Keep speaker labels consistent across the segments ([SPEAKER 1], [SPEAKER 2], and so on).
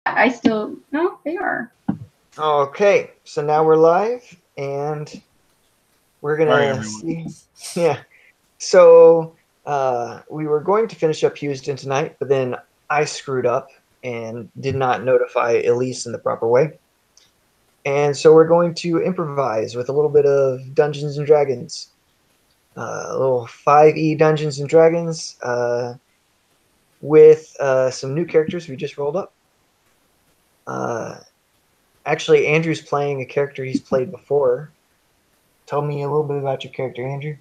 [SPEAKER 1] I still no, they are.
[SPEAKER 2] Okay, so now we're live, and we're gonna
[SPEAKER 3] Right,
[SPEAKER 2] see. Yeah, so we were going to finish up Houston tonight, but then I screwed up and did not notify Elise in the proper way, and so we're going to improvise with a little bit of Dungeons and Dragons, a little 5e Dungeons and Dragons with some new characters we just rolled up. Actually, Andrew's playing a character he's played before. Tell me a little bit about your character, Andrew.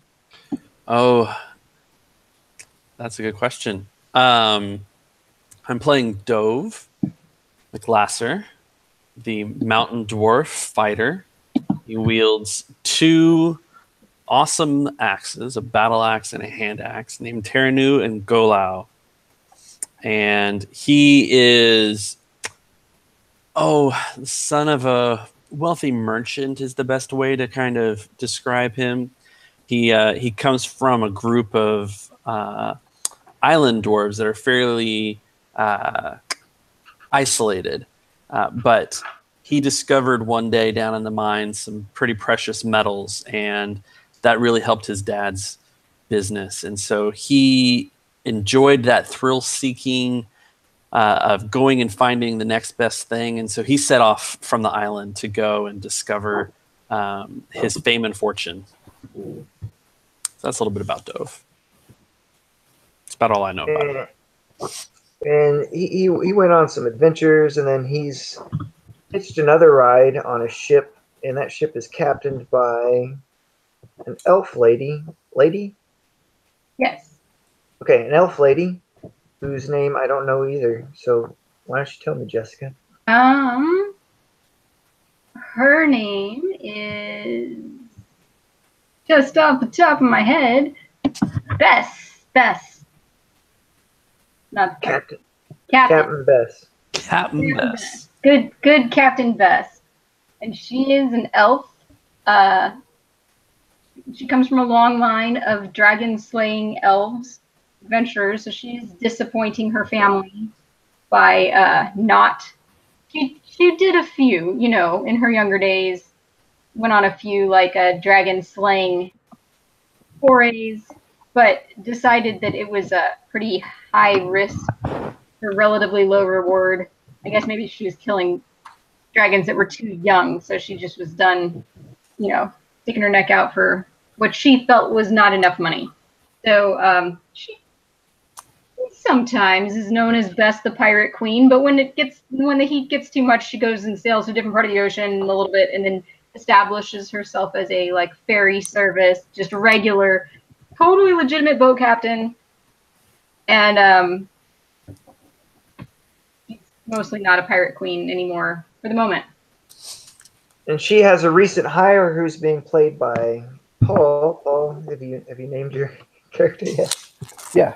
[SPEAKER 3] Oh, that's a good question. I'm playing Dove McLasser, the mountain dwarf fighter. He wields two awesome axes, a battle axe and a hand axe, named Teranu and Golau. And he is, the son of a wealthy merchant is the best way to kind of describe him. He comes from a group of island dwarves that are fairly isolated, but he discovered one day down in the mines some pretty precious metals, and that really helped his dad's business. And so he enjoyed that thrill-seeking of going and finding the next best thing. And so he set off from the island to go and discover his fame and fortune. So that's a little bit about Dove. That's about all I know about him.
[SPEAKER 2] And he went on some adventures, and then he's hitched another ride on a ship, and that ship is captained by an elf lady. Lady?
[SPEAKER 1] Yes.
[SPEAKER 2] Okay, an elf lady whose name I don't know either. So why don't you tell me, Jessica?
[SPEAKER 1] Her name is just off the top of my head. Bess. Not
[SPEAKER 2] Captain.
[SPEAKER 1] Captain.
[SPEAKER 2] Captain Bess.
[SPEAKER 3] Captain Bess.
[SPEAKER 1] Good Captain Bess. And she is an elf. She comes from a long line of dragon-slaying elves, adventurers, so she's disappointing her family by not... She did a few, in her younger days, went on a few, dragon-slaying forays, but decided that it was a pretty high risk for relatively low reward. I guess maybe she was killing dragons that were too young, so she just was done, sticking her neck out for what she felt was not enough money. So she sometimes is known as Bess the Pirate Queen, but when the heat gets too much, she goes and sails to a different part of the ocean a little bit, and then establishes herself as a ferry service, just a regular, totally legitimate boat captain, and she's mostly not a pirate queen anymore for the moment.
[SPEAKER 2] And she has a recent hire who's being played by Paul. Paul, have you named your character yet?
[SPEAKER 4] Yeah.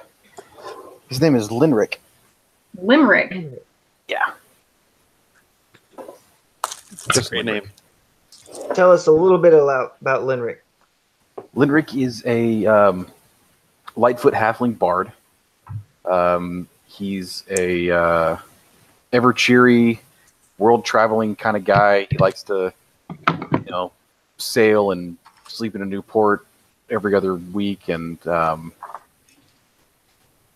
[SPEAKER 4] His name is Linrick.
[SPEAKER 1] Limerick.
[SPEAKER 4] Yeah.
[SPEAKER 3] That's a great name.
[SPEAKER 2] Tell us a little bit about Linrick.
[SPEAKER 4] Linrick is a Lightfoot halfling bard. He's a ever cheery, world traveling kind of guy. He likes to, sail and sleep in a new port every other week, and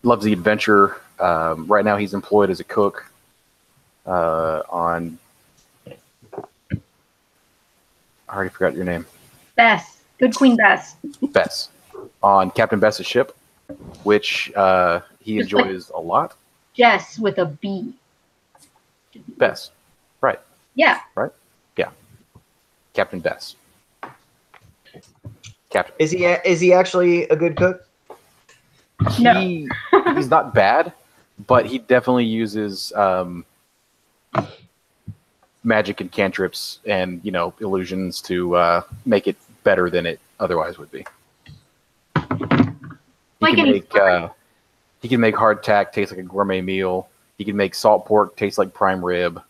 [SPEAKER 4] loves the adventure. Right now, he's employed as a cook on. I already forgot your name.
[SPEAKER 1] Bess. Good Queen Bess.
[SPEAKER 4] Bess. On Captain Bess's ship, which he enjoys a lot.
[SPEAKER 1] Jess with a B.
[SPEAKER 4] Bess. Right.
[SPEAKER 1] Yeah.
[SPEAKER 4] Right? Yeah. Captain Bess. Captain.
[SPEAKER 2] Is he actually a good cook?
[SPEAKER 4] He's not bad, but he definitely uses magic and cantrips and illusions to make it better than it otherwise would be. He can make hardtack taste like a gourmet meal. He can make salt pork taste like prime rib.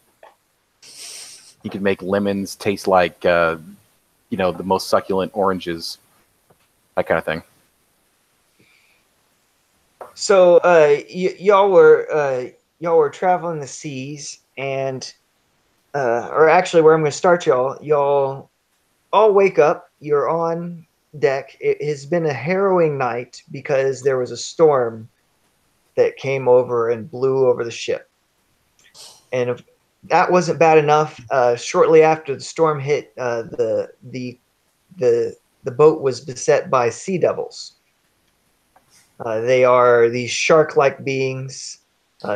[SPEAKER 4] He can make lemons taste like the most succulent oranges. That kind of thing.
[SPEAKER 2] So y'all were traveling the seas, and or actually, where I'm going to start, y'all all wake up. You're on deck. It has been a harrowing night because there was a storm that came over and blew over the ship. And if that wasn't bad enough, shortly after the storm hit, the boat was beset by sea devils. They are these shark-like beings,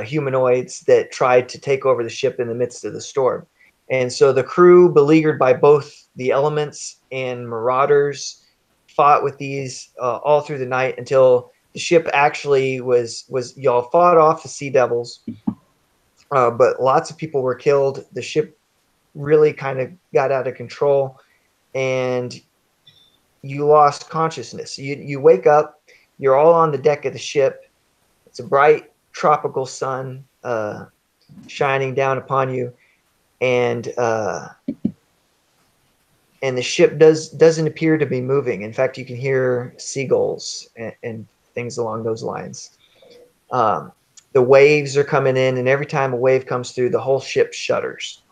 [SPEAKER 2] humanoids that tried to take over the ship in the midst of the storm. And so the crew, beleaguered by both the elements and marauders, fought with these all through the night until the ship actually was y'all fought off the sea devils, but lots of people were killed. The ship really kind of got out of control, and you lost consciousness. You wake up. You're all on the deck of the ship. It's a bright tropical sun shining down upon you, and the ship doesn't appear to be moving. In fact, you can hear seagulls and things along those lines. The waves are coming in, and every time a wave comes through, the whole ship shudders.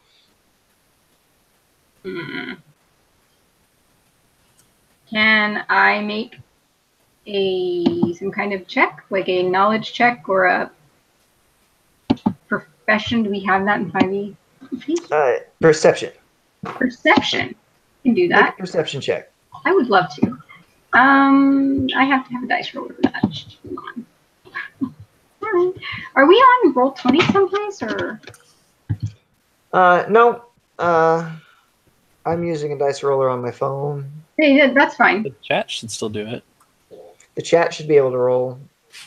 [SPEAKER 1] Can I make some kind of check, like a knowledge check or a profession? Do we have that in 5e?
[SPEAKER 2] Perception.
[SPEAKER 1] Perception. Can do
[SPEAKER 2] Make
[SPEAKER 1] that.
[SPEAKER 2] a perception check.
[SPEAKER 1] I would love to. I have to have a dice roller for that. Hold on. All right. Are we on Roll20 someplace or?
[SPEAKER 2] No. I'm using a dice roller on my phone.
[SPEAKER 1] Hey, that's fine.
[SPEAKER 3] The chat should still do it.
[SPEAKER 2] The chat should be able to roll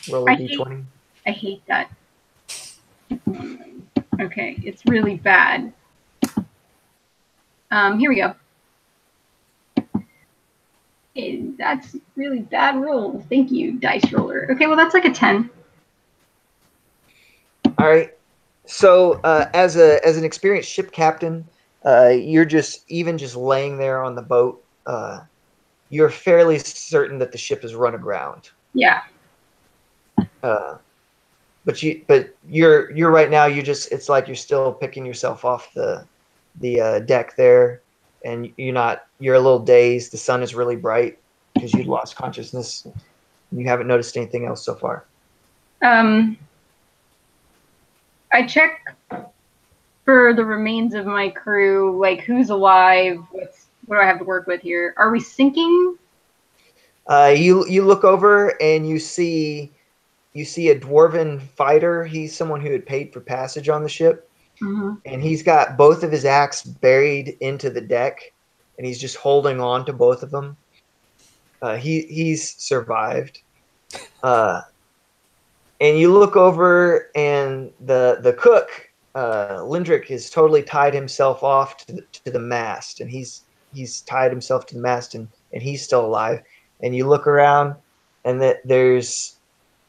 [SPEAKER 2] a d20.
[SPEAKER 1] I hate that. Okay, it's really bad. Here we go. That's really bad roll. Thank you, dice roller. Okay, well that's like a 10.
[SPEAKER 2] All right. So as an experienced ship captain, you're just laying there on the boat. You're fairly certain that the ship is run aground.
[SPEAKER 1] Yeah.
[SPEAKER 2] But you're right now. It's like you're still picking yourself off the deck there, and you're a little dazed. The sun is really bright because you'd lost consciousness. You haven't noticed anything else so far.
[SPEAKER 1] I check for the remains of my crew, like who's alive, what do I have to work with here? Are we sinking?
[SPEAKER 2] You look over and you see a dwarven fighter. He's someone who had paid for passage on the ship.
[SPEAKER 1] Mm-hmm.
[SPEAKER 2] And he's got both of his axe buried into the deck, and he's just holding on to both of them. He's survived. And you look over, and the cook, Lindrick, has totally tied himself off to the mast, and he's tied himself to the mast, and he's still alive. And you look around, and there's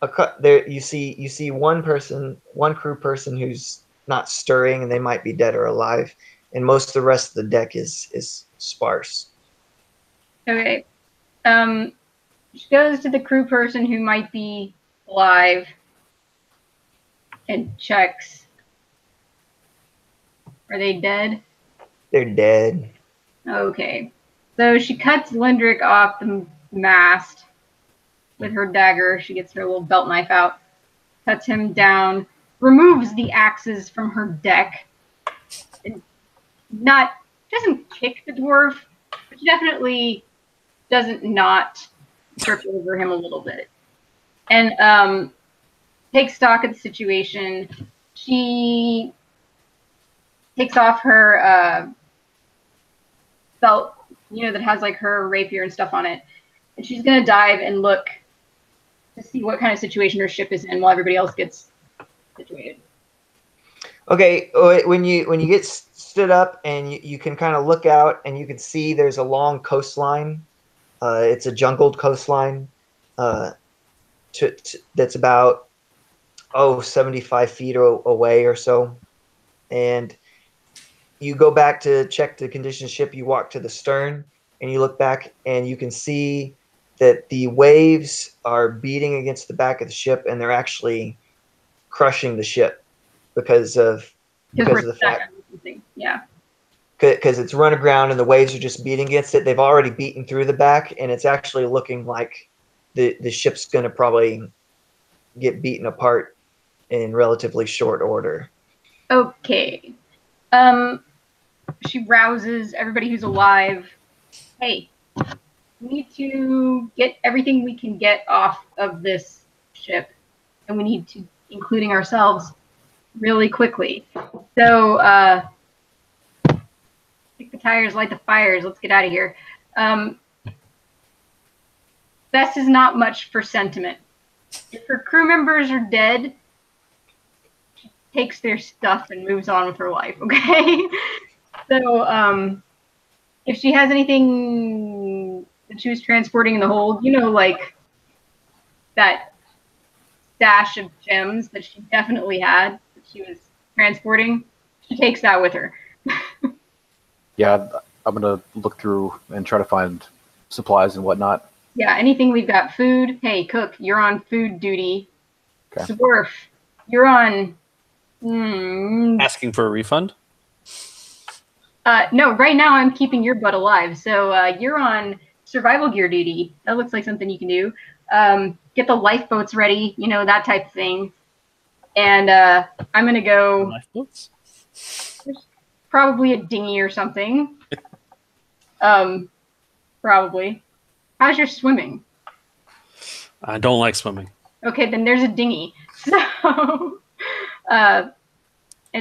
[SPEAKER 2] you see one crew person who's not stirring, and they might be dead or alive, and most of the rest of the deck is sparse.
[SPEAKER 1] Okay. She goes to the crew person who might be alive and checks. Are they dead?
[SPEAKER 2] They're dead.
[SPEAKER 1] Okay. So she cuts Lindrick off the mast with her dagger. She gets her little belt knife out, cuts him down, removes the axes from her deck, and doesn't kick the dwarf, but she definitely doesn't not trip over him a little bit. And takes stock of the situation. She takes off her belt, that has like her rapier and stuff on it. And she's going to dive and look to see what kind of situation her ship is in while everybody else gets situated.
[SPEAKER 2] Okay, when you get stood up and you can kind of look out and you can see there's a long coastline. It's a jungled coastline that's about 75 feet away or so. And you go back to check the condition of the ship. You walk to the stern and you look back and you can see that the waves are beating against the back of the ship, and they're actually crushing the ship because of because of the
[SPEAKER 1] stuck
[SPEAKER 2] fact.
[SPEAKER 1] on something. Yeah.
[SPEAKER 2] Because it's run aground and the waves are just beating against it. They've already beaten through the back, and it's actually looking like the ship's going to probably get beaten apart in relatively short order.
[SPEAKER 1] Okay. She rouses everybody who's alive. Hey, we need to get everything we can get off of this ship, and we need to, including ourselves, really quickly. So, kick the tires, light the fires. Let's get out of here. Bess is not much for sentiment. If her crew members are dead, she takes their stuff and moves on with her life, okay? So, if she has anything that she was transporting in the hold, like that stash of gems that she definitely had that she was transporting, she takes that with her.
[SPEAKER 4] Yeah, I'm gonna look through and try to find supplies and whatnot.
[SPEAKER 1] Yeah, anything we've got. Food. Hey, cook, you're on food duty.
[SPEAKER 4] Okay.
[SPEAKER 1] Dwarf, you're on.
[SPEAKER 3] Asking for a refund?
[SPEAKER 1] No, right now I'm keeping your butt alive. So you're on survival gear duty. That looks like something you can do. Get the lifeboats ready, that type of thing. And I'm going to go.
[SPEAKER 3] Lifeboats?
[SPEAKER 1] Probably a dinghy or something. Probably. How's your swimming?
[SPEAKER 3] I don't like swimming.
[SPEAKER 1] Okay, then there's a dinghy. So, and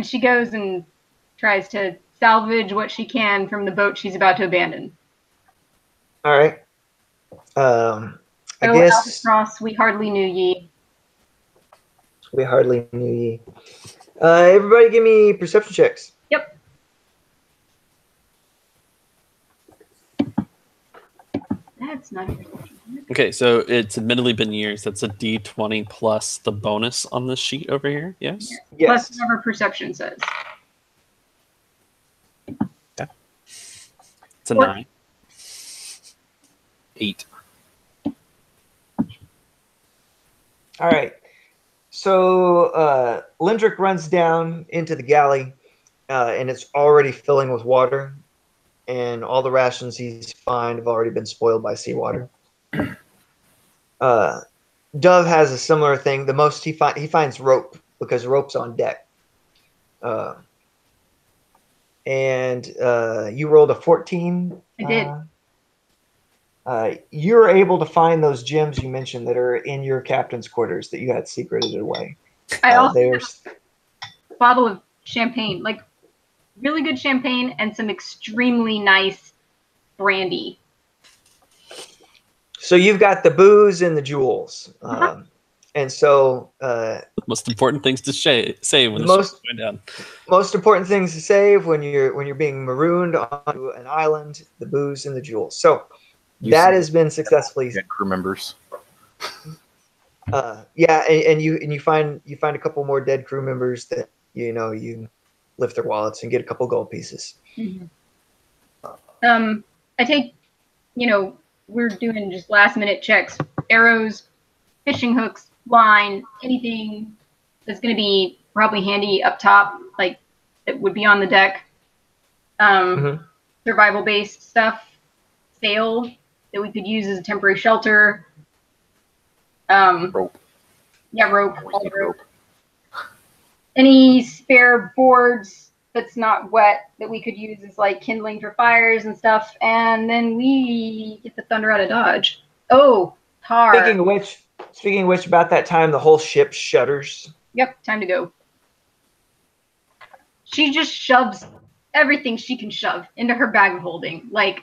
[SPEAKER 1] she goes and tries to salvage what she can from the boat she's about to abandon.
[SPEAKER 2] All right. I
[SPEAKER 1] Oh,
[SPEAKER 2] guess
[SPEAKER 1] Albatross, we hardly knew ye.
[SPEAKER 2] we hardly knew ye. Everybody give me perception checks.
[SPEAKER 1] Yep. That's not a perception.
[SPEAKER 3] Okay, so it's admittedly been years. That's a D20 plus the bonus on this sheet over here. Yes?
[SPEAKER 2] Yes.
[SPEAKER 1] Plus whatever perception says.
[SPEAKER 3] It's a
[SPEAKER 1] Or-
[SPEAKER 3] 9.
[SPEAKER 4] 8.
[SPEAKER 2] All right. So Lindrick runs down into the galley, and it's already filling with water, and all the rations he's found have already been spoiled by seawater. Dove has a similar thing. The most he finds rope, because rope's on deck. And you rolled a 14.
[SPEAKER 1] I did.
[SPEAKER 2] You're able to find those gems you mentioned that are in your captain's quarters that you had secreted away.
[SPEAKER 1] I also
[SPEAKER 2] There's
[SPEAKER 1] have a bottle of champagne, like really good champagne and some extremely nice brandy.
[SPEAKER 2] so you've got the booze and the jewels, and so
[SPEAKER 3] The most important things to say when
[SPEAKER 2] The
[SPEAKER 3] the
[SPEAKER 2] most-
[SPEAKER 3] ship's going down.
[SPEAKER 2] most important things to save when you're being marooned onto an island: the booze and the jewels. So that has been successfully.
[SPEAKER 4] Dead crew members.
[SPEAKER 2] Yeah, and you find a couple more dead crew members that you lift their wallets and get a couple gold pieces.
[SPEAKER 1] Mm-hmm. I take, we're doing just last minute checks, arrows, fishing hooks, line, anything that's going to be probably handy up top, like that would be on the deck. Survival based stuff, sail that we could use as a temporary shelter.
[SPEAKER 4] Rope.
[SPEAKER 1] Yeah, rope.
[SPEAKER 4] Always
[SPEAKER 1] All
[SPEAKER 4] need
[SPEAKER 1] rope. Any spare boards that's not wet that we could use as like kindling for fires and stuff, and then we get the thunder out of Dodge. Oh, tar.
[SPEAKER 2] Speaking of which, about that time the whole ship shudders.
[SPEAKER 1] Yep, time to go. She just shoves everything she can shove into her bag of holding, like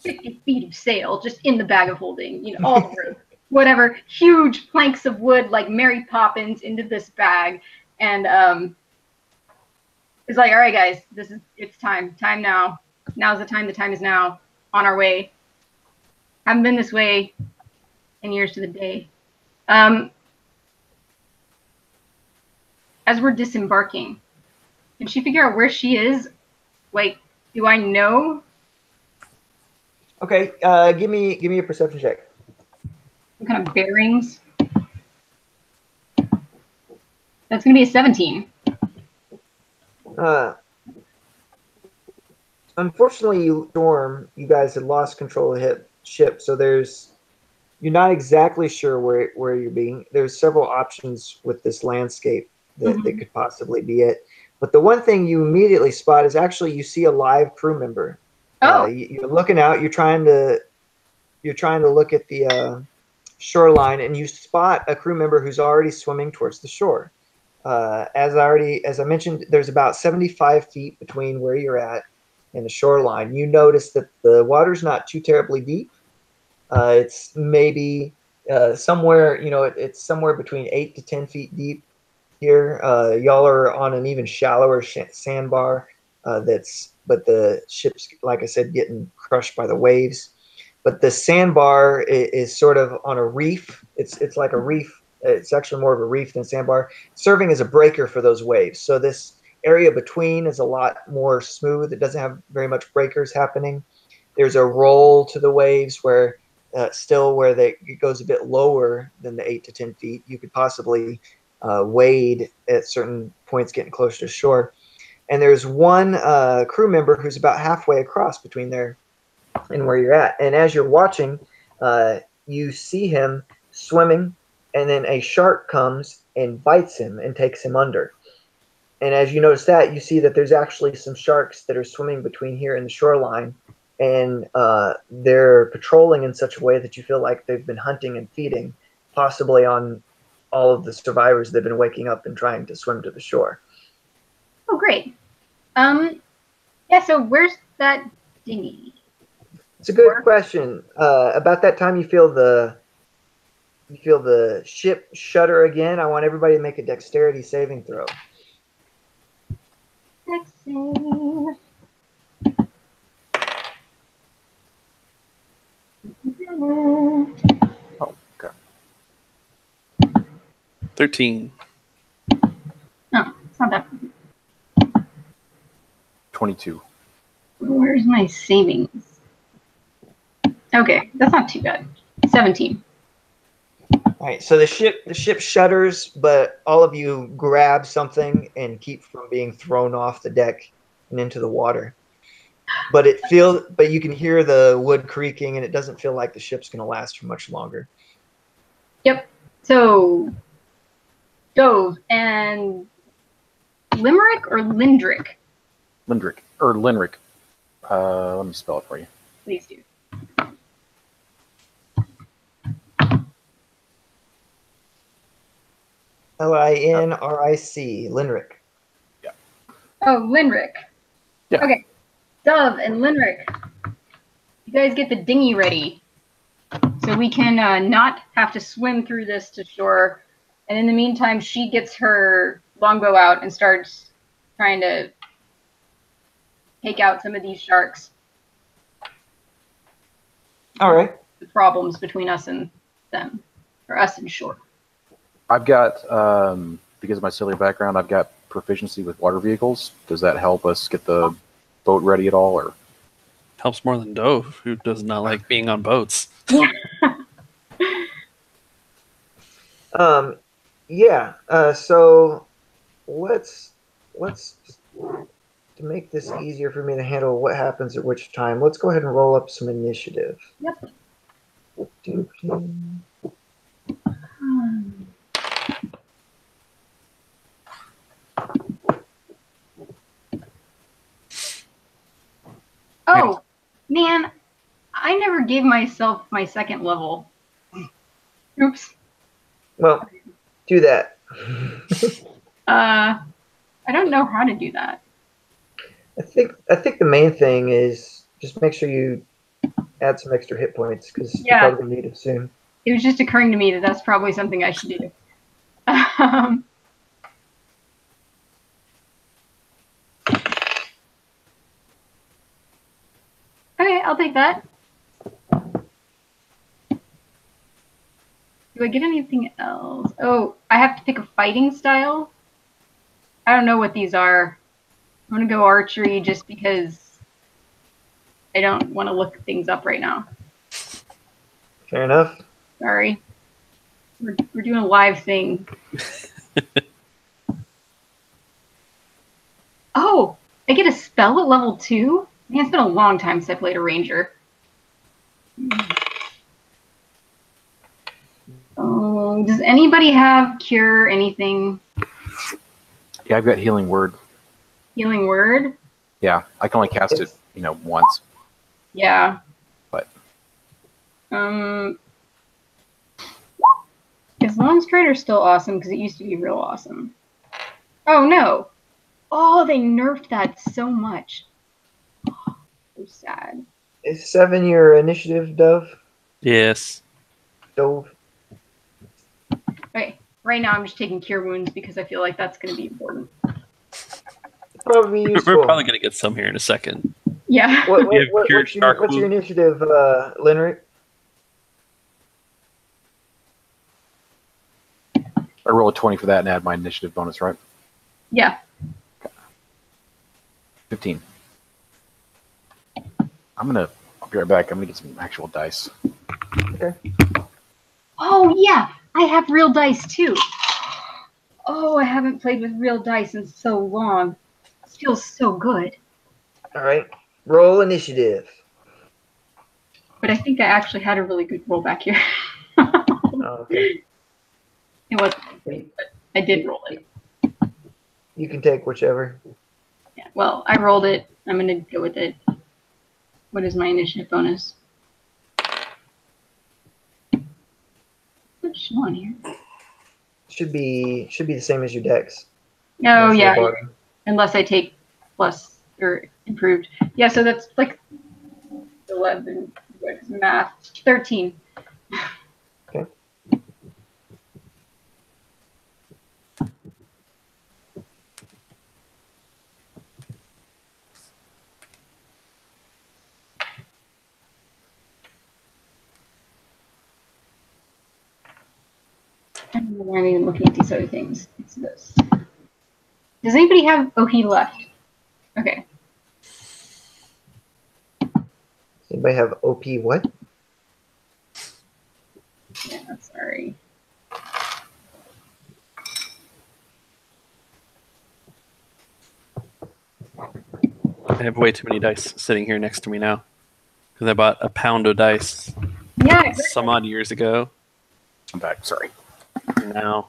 [SPEAKER 1] 50 feet of sail just in the bag of holding, all the rope, whatever, huge planks of wood like Mary Poppins into this bag, and it's like, all right, guys, it's time now. Now's the time. The time is now. On our way. Haven't been this way in years to the day. As we're disembarking, can she figure out where she is? Like, do I know?
[SPEAKER 2] Okay, give me a perception check.
[SPEAKER 1] What kind of bearings? That's gonna be a 17.
[SPEAKER 2] Uh, unfortunately, Storm, you guys had lost control of the ship, so you're not exactly sure where you're being. There's several options with this landscape that could possibly be it. But the one thing you immediately spot is actually you see a live crew member.
[SPEAKER 1] Oh,
[SPEAKER 2] You're looking out. You're trying to look at the shoreline, and you spot a crew member who's already swimming towards the shore. As I mentioned, there's about 75 feet between where you're at and the shoreline. You notice that the water's not too terribly deep. It's maybe somewhere, it's somewhere between 8 to 10 feet deep here. Y'all are on an even shallower sandbar. But the ship's, like I said, getting crushed by the waves. But the sandbar is sort of on a reef. It's like a reef. It's actually more of a reef than a sandbar, serving as a breaker for those waves. So this area between is a lot more smooth. It doesn't have very much breakers happening. There's a roll to the waves where it goes a bit lower than the 8 to 10 feet. You could possibly wade at certain points getting closer to shore. And there's one crew member who's about halfway across between there and where you're at. And as you're watching, you see him swimming, and then a shark comes and bites him and takes him under. And as you notice that, you see that there's actually some sharks that are swimming between here and the shoreline, and they're patrolling in such a way that you feel like they've been hunting and feeding, possibly on all of the survivors that have been waking up and trying to swim to the shore.
[SPEAKER 1] Oh, great. Yeah, so where's that dinghy?
[SPEAKER 2] It's a good question. About that time, you feel the ship shudder again. I want everybody to make a dexterity saving throw.
[SPEAKER 1] Dex save.
[SPEAKER 4] Oh, okay.
[SPEAKER 3] 13.
[SPEAKER 1] Oh, it's not that.
[SPEAKER 4] 22.
[SPEAKER 1] Where's my savings? Okay, that's not too bad. 17.
[SPEAKER 2] All right, so the ship shudders, but all of you grab something and keep from being thrown off the deck and into the water. But you can hear the wood creaking, and it doesn't feel like the ship's going to last for much longer.
[SPEAKER 1] Yep. So, Dove and Limerick or Lindrick?
[SPEAKER 4] Lindrick. Or Linrick. Let me spell it for you.
[SPEAKER 1] Please do.
[SPEAKER 2] Linric, Linrick.
[SPEAKER 4] Yeah.
[SPEAKER 1] Oh, Lindrick.
[SPEAKER 4] Yeah.
[SPEAKER 1] Okay. Dove and Lindrick, you guys get the dinghy ready so we can not have to swim through this to shore. And in the meantime, she gets her longbow out and starts trying to take out some of these sharks.
[SPEAKER 2] All right.
[SPEAKER 1] The problems between us and them, or us and shore.
[SPEAKER 4] I've got, because of my silly background, I've got proficiency with water vehicles. Does that help us get the boat ready at all? Or
[SPEAKER 3] Helps more than Dove, who does not like being on boats.
[SPEAKER 2] Yeah. So let's to make this easier for me to handle what happens at which time. Let's go ahead and roll up some initiative.
[SPEAKER 1] Yep. Oh, man, I never gave myself my second level. Oops.
[SPEAKER 2] Well, do that.
[SPEAKER 1] I don't know how to do that.
[SPEAKER 2] I think the main thing is just make sure you add some extra hit points because you're probably gonna need it soon.
[SPEAKER 1] It was just occurring to me that that's probably something I should do. Okay, I'll take that. Do I get anything else? Oh, I have to pick a fighting style. I don't know what these are. I'm going to go archery just because I don't want to look things up right now.
[SPEAKER 2] Fair enough.
[SPEAKER 1] Sorry. We're doing a live thing. Oh, I get a spell at level 2? Man, it's been a long time since I played a ranger. Oh, does anybody have cure anything?
[SPEAKER 4] Yeah, I've got healing word.
[SPEAKER 1] Healing word?
[SPEAKER 4] Yeah, I can only cast it, once.
[SPEAKER 1] Yeah.
[SPEAKER 4] But
[SPEAKER 1] Is Long Strider still awesome? Because it used to be real awesome. Oh no! Oh, they nerfed that so much. Oh, so sad.
[SPEAKER 2] Is 7 your initiative, Dove?
[SPEAKER 3] Yes.
[SPEAKER 2] Dove?
[SPEAKER 1] Okay, right now I'm just taking cure wounds because I feel like that's going to be important.
[SPEAKER 2] Probably useful.
[SPEAKER 3] We're probably going to get some here in a second.
[SPEAKER 1] Yeah.
[SPEAKER 2] What's your initiative, Lenric?
[SPEAKER 4] I roll a 20 for that and add my initiative bonus, right?
[SPEAKER 1] Yeah.
[SPEAKER 4] 15. I'll be right back. I'm gonna get some actual dice.
[SPEAKER 2] Okay.
[SPEAKER 1] Oh yeah, I have real dice too. Oh, I haven't played with real dice in so long. It feels so good.
[SPEAKER 2] All right. Roll initiative.
[SPEAKER 1] But I think I actually had a really good roll back here.
[SPEAKER 2] Oh, okay.
[SPEAKER 1] It wasn't great, but I did roll it.
[SPEAKER 2] You can take whichever.
[SPEAKER 1] Yeah, well, I rolled it. I'm going to go with it. What is my initiative bonus? What's on here?
[SPEAKER 2] Should be the same as your dex.
[SPEAKER 1] Oh, yeah. Unless I take plus or improved. Yeah, so that's like 11. What is math? 13.
[SPEAKER 2] Okay.
[SPEAKER 1] I don't know why I'm even looking at these other things. It's this. Does anybody have OP left? Okay.
[SPEAKER 2] Anybody have OP what?
[SPEAKER 1] Yeah, sorry.
[SPEAKER 3] I have way too many dice sitting here next to me now. Because I bought a pound of dice
[SPEAKER 1] Yeah.
[SPEAKER 3] some odd years ago.
[SPEAKER 4] I'm back. Sorry.
[SPEAKER 3] Now
[SPEAKER 2] All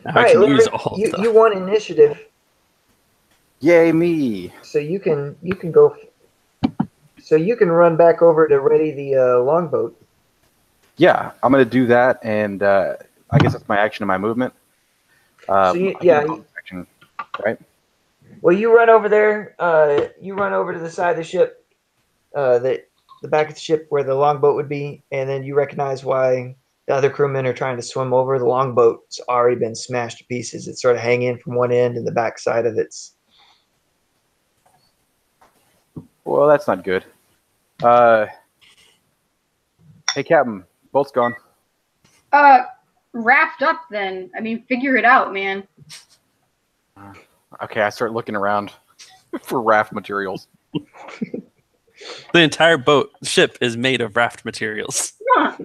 [SPEAKER 3] I
[SPEAKER 2] right,
[SPEAKER 3] can use
[SPEAKER 2] Lenric,
[SPEAKER 3] all of them.
[SPEAKER 2] you won initiative,
[SPEAKER 4] Yay, me!
[SPEAKER 2] so you can go. So you can run back over to ready the longboat.
[SPEAKER 4] Yeah, I'm gonna do that, and I guess that's my action and my movement. Action, right?
[SPEAKER 2] Well, you run over there. You run over to the side of the ship, the back of the ship where the longboat would be, and then you recognize why the other crewmen are trying to swim over. The longboat's already been smashed to pieces. It's sort of hanging from one end, and the back side of it's.
[SPEAKER 4] Well, that's not good. Hey, Captain, boat's gone.
[SPEAKER 1] Wrapped up then. I mean, figure it out, man.
[SPEAKER 4] Okay, I start looking around for raft materials.
[SPEAKER 3] The entire ship is made of raft materials.
[SPEAKER 1] Huh.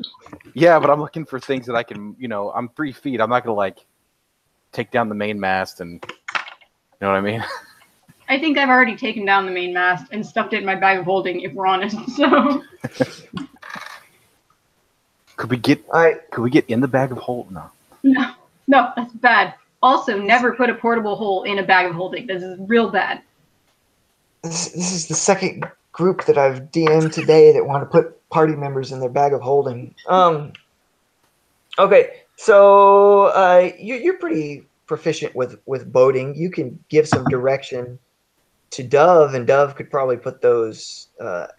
[SPEAKER 4] Yeah, but I'm looking for things that I can, I'm 3 feet. I'm not gonna take down the main mast and, you know what I mean?
[SPEAKER 1] I think I've already taken down the main mast and stuffed it in my bag of holding, if we're honest. So.
[SPEAKER 4] Could we get in the bag of holding? No.
[SPEAKER 1] No, that's bad. Also, never put a portable hole in a bag of holding. This is real bad.
[SPEAKER 2] This is the second group that I've DM'd today that want to put party members in their bag of holding. Okay, so you're pretty proficient with boating. You can give some direction to Dove, and Dove could probably put those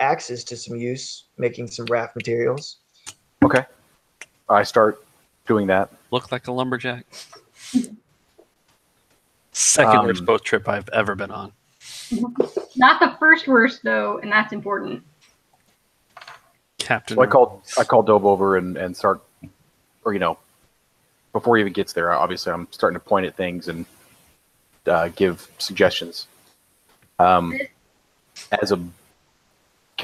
[SPEAKER 2] axes to some use, making some raft materials.
[SPEAKER 4] Okay. I start doing that.
[SPEAKER 3] Look like a lumberjack. Second worst boat trip I've ever been on.
[SPEAKER 1] Not the first worst, though, and that's important.
[SPEAKER 3] Captain.
[SPEAKER 4] So I call Dove over and start, or before he even gets there, obviously I'm starting to point at things and give suggestions. Can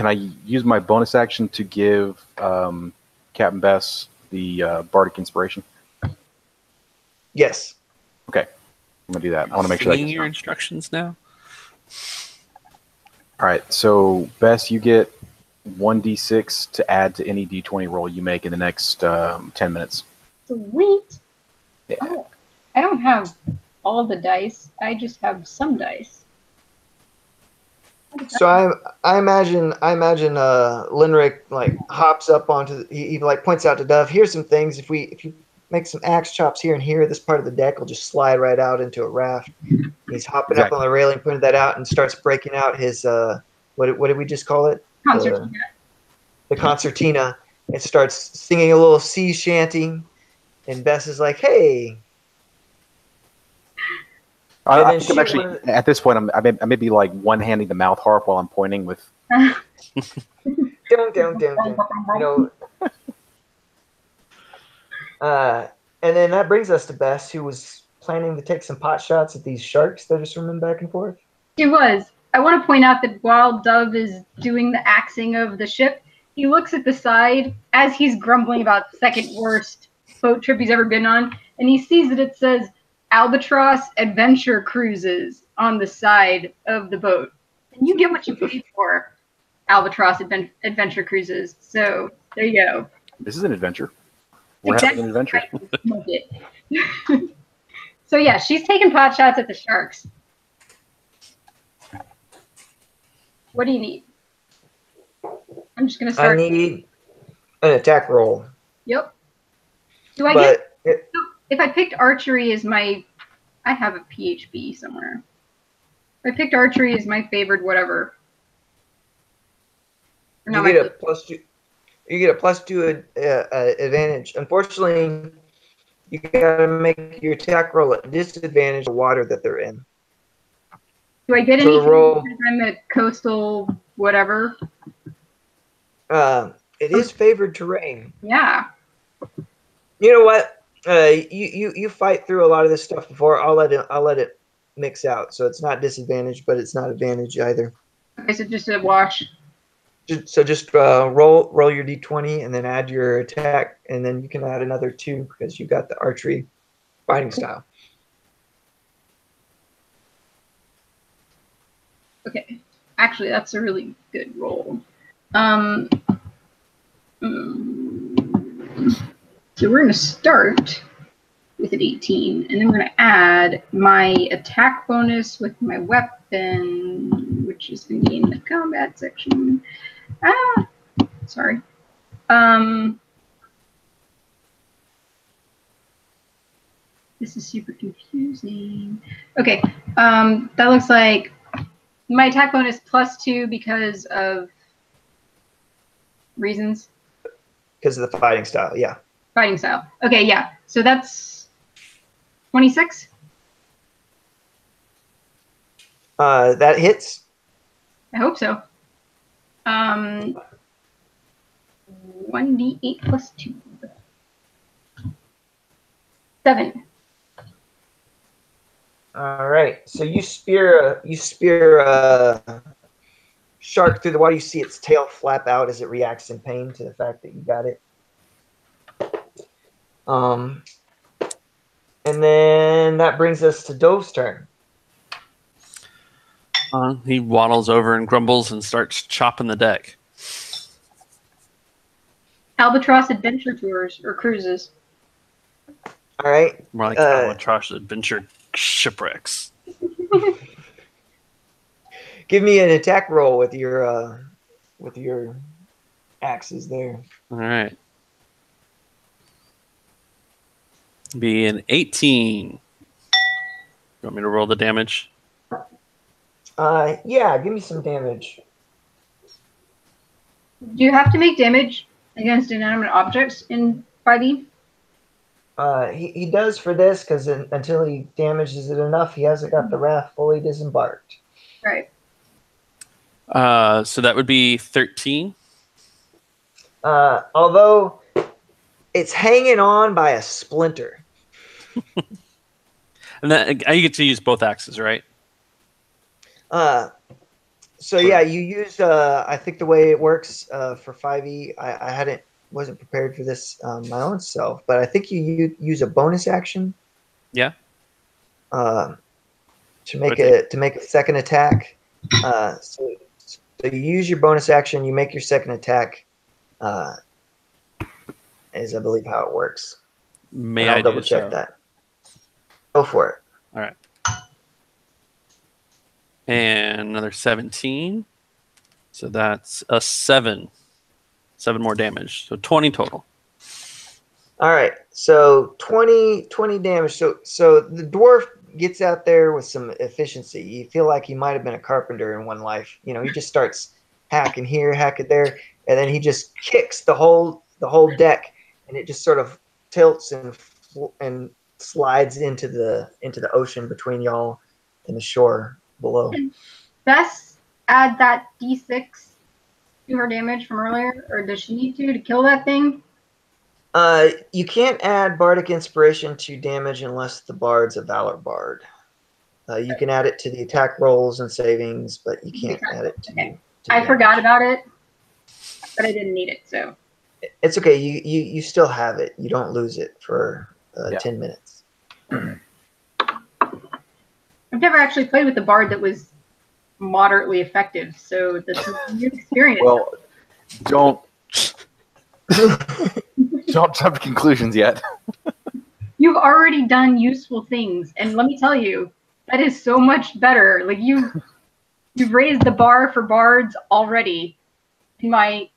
[SPEAKER 4] I use my bonus action to give Captain Bess the Bardic Inspiration?
[SPEAKER 2] Yes.
[SPEAKER 4] Okay, I'm gonna do that. I want to make sure that
[SPEAKER 3] Singing your instructions now.
[SPEAKER 4] All right. So, Bess, you get 1d6 to add to any d20 roll you make in the next 10 minutes.
[SPEAKER 1] Sweet.
[SPEAKER 4] Yeah.
[SPEAKER 1] Oh, I don't have all the dice. I just have some dice.
[SPEAKER 2] So I imagine Linrick like hops up onto he like points out to Dove, here's some things. If you make some axe chops here and here, this part of the deck will just slide right out into a raft. He's hopping up on the railing, pointing that out, and starts breaking out his what did we just call it?
[SPEAKER 1] Concertina.
[SPEAKER 2] The concertina. It starts singing a little sea shanty, and Bess is like, "Hey."
[SPEAKER 4] At this point, I may be like one-handing the mouth harp while I'm pointing with.
[SPEAKER 2] Dun, dun, dun, dun. You know, and then that brings us to Bess, who was planning to take some pot shots at these sharks that are swimming back and forth.
[SPEAKER 1] She was. I want to point out that while Dove is doing the axing of the ship, he looks at the side as he's grumbling about the second worst boat trip he's ever been on, and he sees that it says Albatross Adventure Cruises on the side of the boat. And you get what you pay for, Albatross Adventure Cruises. So there you go.
[SPEAKER 4] This is an adventure. We're having an adventure.
[SPEAKER 1] So yeah, she's taking pot shots at the sharks. What do you need? I'm just gonna start.
[SPEAKER 2] I need an attack roll.
[SPEAKER 1] Yep. Do I get? If I picked archery as my, I have a PHB somewhere. If I picked archery as my favored whatever.
[SPEAKER 2] You get a +2. You get a +2 advantage. Unfortunately, you gotta make your attack roll at disadvantage. The water that they're in.
[SPEAKER 1] Do I get anything because I'm a coastal whatever?
[SPEAKER 2] It is favored terrain.
[SPEAKER 1] Yeah.
[SPEAKER 2] You know what? You fight through a lot of this stuff before. I'll let it mix out. So it's not disadvantage, but it's not advantage either.
[SPEAKER 1] Okay, so just a wash.
[SPEAKER 2] Just roll your d20 and then add your attack, and then you can add another 2 because you got the archery fighting style.
[SPEAKER 1] Okay. Actually, that's a really good roll. So we're going to start with an 18, and then we're going to add my attack bonus with my weapon, which is going to be in the combat section. Sorry. This is super confusing. Okay, that looks like my attack bonus +2 because of reasons.
[SPEAKER 2] Because of the fighting style, yeah.
[SPEAKER 1] Fighting style. Okay, yeah. So that's 26.
[SPEAKER 2] That hits.
[SPEAKER 1] I hope so. 1d8 +2. 7.
[SPEAKER 2] All right. So you spear a shark through the water. You see its tail flap out as it reacts in pain to the fact that you got it. And then that brings us to Dove's turn.
[SPEAKER 3] He waddles over and grumbles and starts chopping the deck.
[SPEAKER 1] Albatross Adventure Tours or Cruises.
[SPEAKER 2] All right.
[SPEAKER 3] More like Albatross Adventure Shipwrecks.
[SPEAKER 2] Give me an attack roll with your axes there.
[SPEAKER 3] All right. Be an 18. You want me to roll the damage?
[SPEAKER 2] Yeah, give me some damage.
[SPEAKER 1] Do you have to make damage against inanimate objects in 5e?
[SPEAKER 2] He does for this because until he damages it enough, he hasn't got the raft fully disembarked.
[SPEAKER 1] Right.
[SPEAKER 3] So that would be 13.
[SPEAKER 2] Although it's hanging on by a splinter.
[SPEAKER 3] And then you get to use both axes, right?
[SPEAKER 2] So yeah, you use I think the way it works for 5e, I wasn't prepared for this my own self, but I think you use a bonus action.
[SPEAKER 3] Yeah.
[SPEAKER 2] To make a second attack. So So you use your bonus action, you make your second attack, is I believe how it works.
[SPEAKER 3] May
[SPEAKER 2] And I'll
[SPEAKER 3] I
[SPEAKER 2] double
[SPEAKER 3] do
[SPEAKER 2] check
[SPEAKER 3] so?
[SPEAKER 2] that. Go for it.
[SPEAKER 3] All right. And another 17. So that's a 7. 7 more damage. So 20 total.
[SPEAKER 2] All right. So 20 damage. So the dwarf gets out there with some efficiency. You feel like he might have been a carpenter in one life. You know, he just starts hacking here, hacking there, and then he just kicks the whole deck, and it just sort of tilts and slides into the ocean between y'all and the shore below.
[SPEAKER 1] Bess, add that D6 to her damage from earlier, or does she need to kill that thing?
[SPEAKER 2] You can't add bardic inspiration to damage unless the bard's a valor bard. You can add it to the attack rolls and savings, but you can't add it to.
[SPEAKER 1] Okay.
[SPEAKER 2] to
[SPEAKER 1] I forgot about it, but I didn't need it, so.
[SPEAKER 2] It's okay. You still have it. You don't lose it for 10 minutes.
[SPEAKER 1] I've never actually played with a bard that was moderately effective, so that's a new experience.
[SPEAKER 4] Well, don't jump to conclusions yet.
[SPEAKER 1] You've already done useful things, and let me tell you, that is so much better. Like you've raised the bar for bards already in my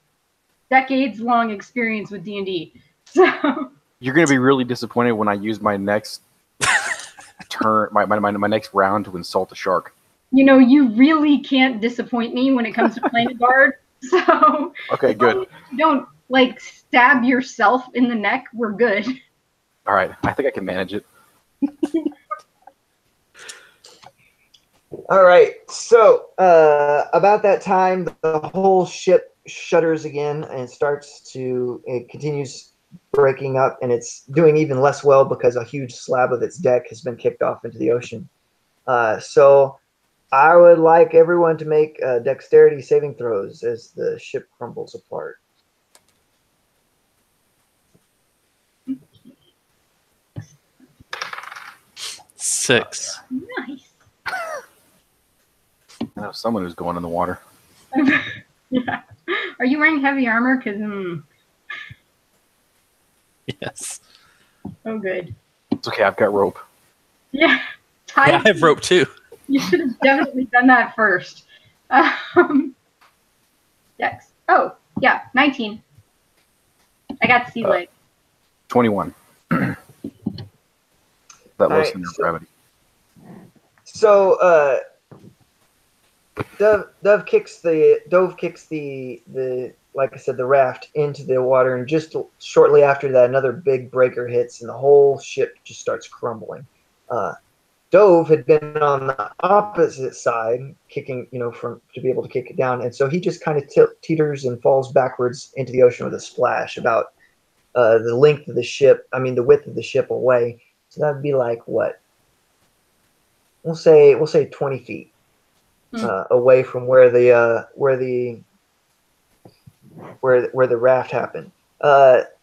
[SPEAKER 1] decades-long experience with D&D. So
[SPEAKER 4] You're going to be really disappointed when I use my next turn, my next round to insult a shark.
[SPEAKER 1] you know, you really can't disappoint me when it comes to playing a bard. So
[SPEAKER 4] Okay, good.
[SPEAKER 1] If you don't like stab yourself in the neck, we're good.
[SPEAKER 4] All right, I think I can manage it.
[SPEAKER 2] All right. So about that time, the whole ship shudders again and it continues breaking up, and it's doing even less well because a huge slab of its deck has been kicked off into the ocean. So I would like everyone to make dexterity saving throws as the ship crumbles apart.
[SPEAKER 3] Six.
[SPEAKER 1] Nice.
[SPEAKER 4] I know someone who's going in the water.
[SPEAKER 1] Yeah. Are you wearing heavy armor? Because,
[SPEAKER 3] Yes.
[SPEAKER 1] oh, good.
[SPEAKER 4] It's okay, I've got rope.
[SPEAKER 1] Yeah.
[SPEAKER 3] Yeah, I have rope too.
[SPEAKER 1] You should have definitely done that first. Dex. Oh, yeah, 19. I got sea leg.
[SPEAKER 4] 21. That
[SPEAKER 2] All
[SPEAKER 4] low
[SPEAKER 2] right,
[SPEAKER 4] center of gravity.
[SPEAKER 2] So Dove kicks the like I said, the raft into the water, and just shortly after that, another big breaker hits, and the whole ship just starts crumbling. Dove had been on the opposite side, kicking, to be able to kick it down, and so he just kind of teeters and falls backwards into the ocean with a splash, about the length of the ship. I mean, the width of the ship away. So that would be like what? We'll say 20 feet away from where the raft happened.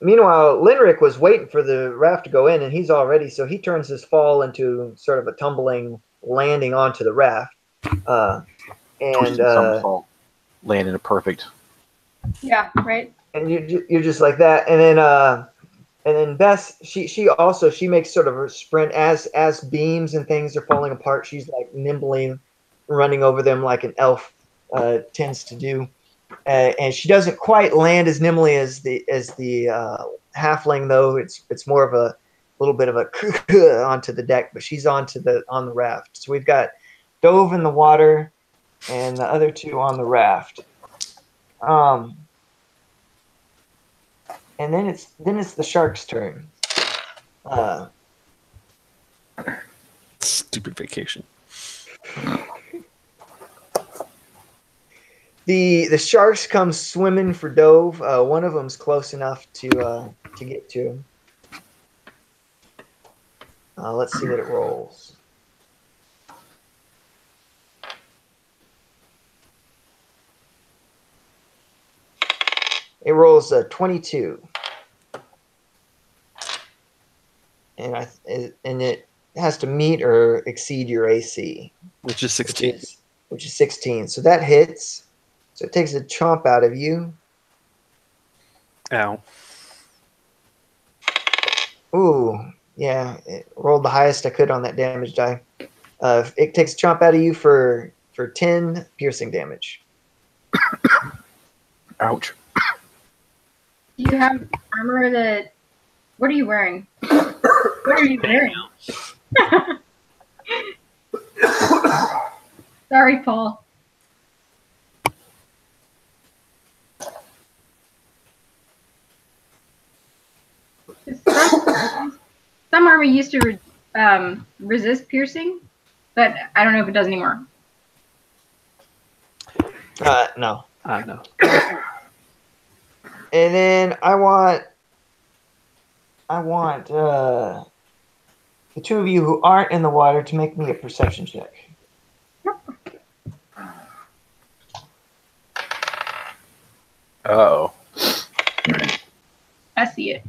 [SPEAKER 2] Meanwhile, Linric was waiting for the raft to go in, and so he turns his fall into sort of a tumbling landing onto the raft.
[SPEAKER 4] Twisted somersault, land in a perfect.
[SPEAKER 1] Yeah, right.
[SPEAKER 2] And you're just like that, and then Bess, she makes sort of a sprint as beams and things are falling apart. She's like nimbly running over them like an elf tends to do. And she doesn't quite land as nimbly as the halfling, though. It's more of a little bit of a onto the deck, but she's on the raft. So we've got Dove in the water, and the other two on the raft. And then it's the shark's turn.
[SPEAKER 3] Stupid vacation.
[SPEAKER 2] The sharks come swimming for Dove. One of them's close enough to get to him. Let's see what it rolls. It rolls a 22, and it has to meet or exceed your AC,
[SPEAKER 3] Which is 16.
[SPEAKER 2] which is 16. So that hits. So it takes a chomp out of you.
[SPEAKER 3] Ow.
[SPEAKER 2] Ooh, yeah. It rolled the highest I could on that damage die. It takes a chomp out of you for 10 piercing damage.
[SPEAKER 4] Ouch.
[SPEAKER 1] Do you have armor that... What are you wearing? What are you wearing? Sorry, Paul. Some armor used to resist piercing, but I don't know if it does anymore.
[SPEAKER 2] No.
[SPEAKER 3] No.
[SPEAKER 2] And then I want the two of you who aren't in the water to make me a perception check.
[SPEAKER 4] Uh-oh.
[SPEAKER 1] I see it.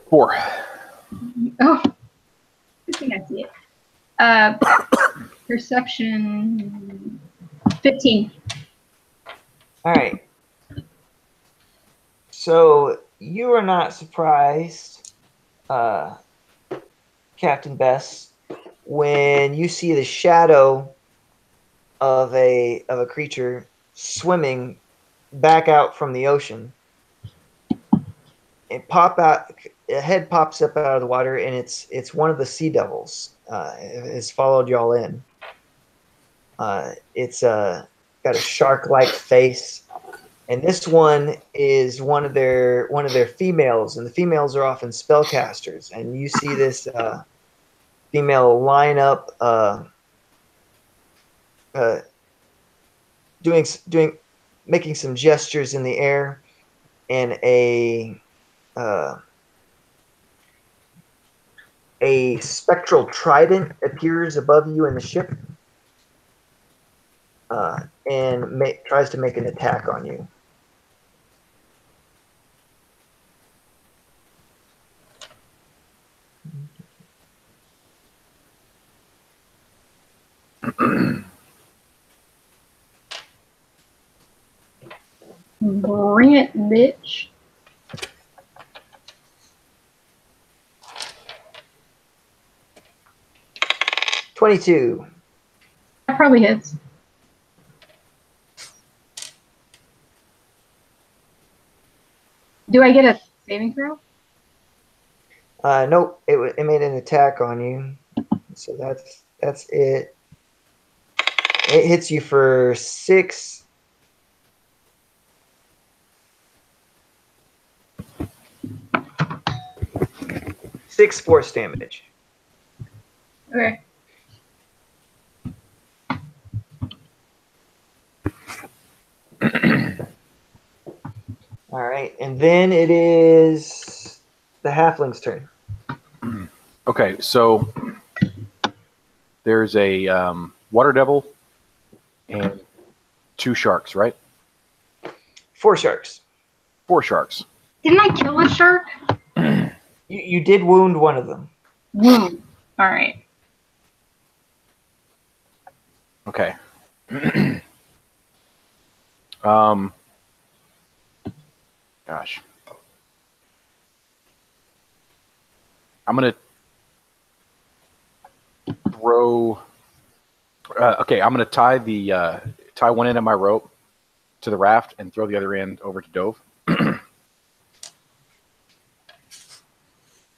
[SPEAKER 4] 4.
[SPEAKER 1] Oh, I think I see it. Perception 15.
[SPEAKER 2] All right. So you are not surprised, Captain Bess, when you see the shadow of a creature swimming back out from the ocean. A head pops up out of the water, and it's one of the sea devils. Has followed y'all in. It's got a shark-like face, and this one is one of their females, and the females are often spellcasters. And you see this female line up, making some gestures in the air, and a spectral trident appears above you in the ship, and tries to make an attack on you.
[SPEAKER 1] Bring it, bitch.
[SPEAKER 2] $22.
[SPEAKER 1] That probably hits. Do I get a saving throw?
[SPEAKER 2] Nope. It made an attack on you, so that's it. It hits you for 6. Six force damage.
[SPEAKER 1] Okay.
[SPEAKER 2] All right, and then it is the halfling's turn.
[SPEAKER 4] Okay, so there's a water devil and 2 sharks, right?
[SPEAKER 2] 4 sharks.
[SPEAKER 4] 4 sharks.
[SPEAKER 1] Didn't I kill a shark?
[SPEAKER 2] You did wound one of them.
[SPEAKER 1] All right.
[SPEAKER 4] Okay. Gosh. I'm gonna throw. Okay, I'm gonna tie one end of my rope to the raft and throw the other end over to Dove.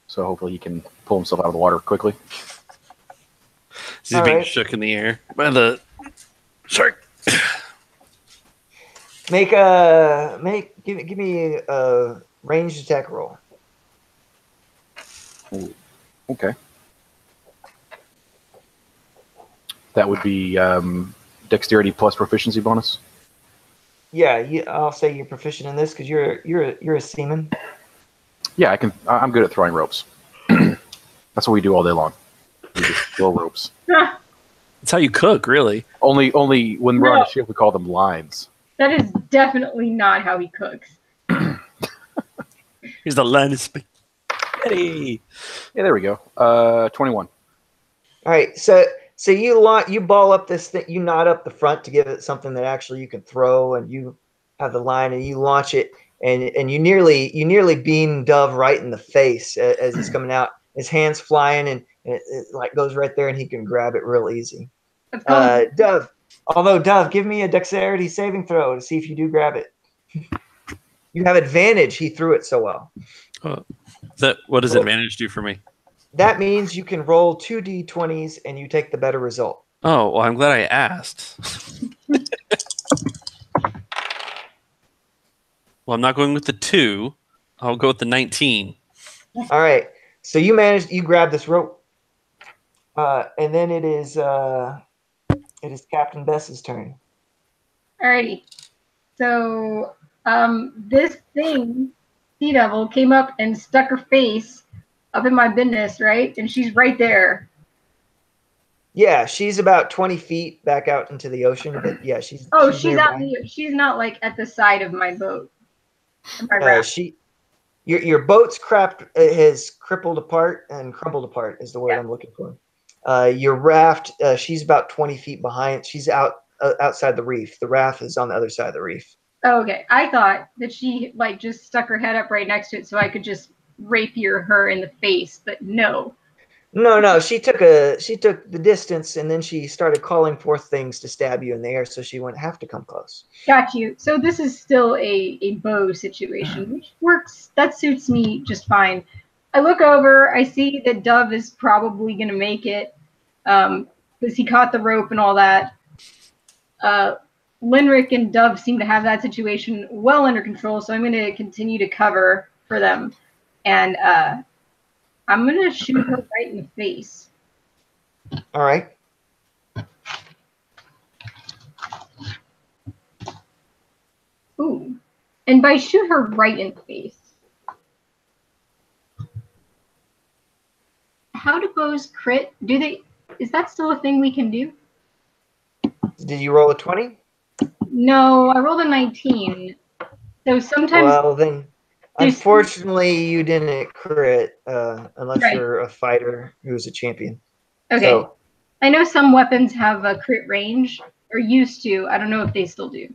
[SPEAKER 4] So hopefully he can pull himself out of the water quickly.
[SPEAKER 3] He's being shook in the air by the shark.
[SPEAKER 2] Give me a ranged attack roll.
[SPEAKER 4] Ooh, okay. That would be dexterity plus proficiency bonus.
[SPEAKER 2] Yeah, I'll say you're proficient in this because you're a seaman.
[SPEAKER 4] Yeah, I'm good at throwing ropes. That's what we do all day long. We just throw ropes.
[SPEAKER 3] That's how you cook, really.
[SPEAKER 4] Only when we're on a ship, we call them lines.
[SPEAKER 1] That is definitely not how he cooks.
[SPEAKER 3] Here's the line of spaghetti.
[SPEAKER 4] Yeah, there we go. 21.
[SPEAKER 2] All right, so So you ball up this thing, you knot up the front to give it something that actually you can throw, and you have the line and you launch it, and you nearly beam Dove right in the face as he's coming out. His hands flying, and it like goes right there, and he can grab it real easy.
[SPEAKER 1] It's called
[SPEAKER 2] Dove, give me a dexterity saving throw to see if you do grab it. You have advantage. He threw it so well.
[SPEAKER 3] What does advantage do for me?
[SPEAKER 2] That means you can roll 2d20s and you take the better result.
[SPEAKER 3] Oh, well, I'm glad I asked. Well, I'm not going with the 2. I'll go with the 19.
[SPEAKER 2] All right. So you grab this rope. And then it is Captain Bess's turn.
[SPEAKER 1] Alrighty. So this thing, Sea Devil, came up and stuck her face up in my business, right? And she's right there.
[SPEAKER 2] Yeah, she's about 20 feet back out into the ocean, but yeah, she's
[SPEAKER 1] she's not like at the side of my boat. My raft.
[SPEAKER 2] Your boat's has crippled apart and crumbled apart is the word I'm looking for. Your raft, she's about 20 feet behind. She's outside the reef. The raft is on the other side of the reef.
[SPEAKER 1] Oh, okay. I thought that she like just stuck her head up right next to it so I could just rapier her in the face, but no.
[SPEAKER 2] No, she took the distance, and then she started calling forth things to stab you in the air, so she wouldn't have to come close.
[SPEAKER 1] Got you. So this is still a bow situation, which works. That suits me just fine. I look over. I see that Dove is probably going to make it because he caught the rope and all that. Linrick and Dove seem to have that situation well under control, so I'm going to continue to cover for them. And I'm going to shoot her right in the face.
[SPEAKER 2] All right.
[SPEAKER 1] Ooh. And by shoot her right in the face, how do bows crit? Is that still a thing we can do?
[SPEAKER 2] Did you roll a 20?
[SPEAKER 1] No, I rolled a 19. So sometimes...
[SPEAKER 2] Well, then, unfortunately, you didn't crit unless you're a fighter who's a champion.
[SPEAKER 1] Okay. So, I know some weapons have a crit range, or used to. I don't know if they still do.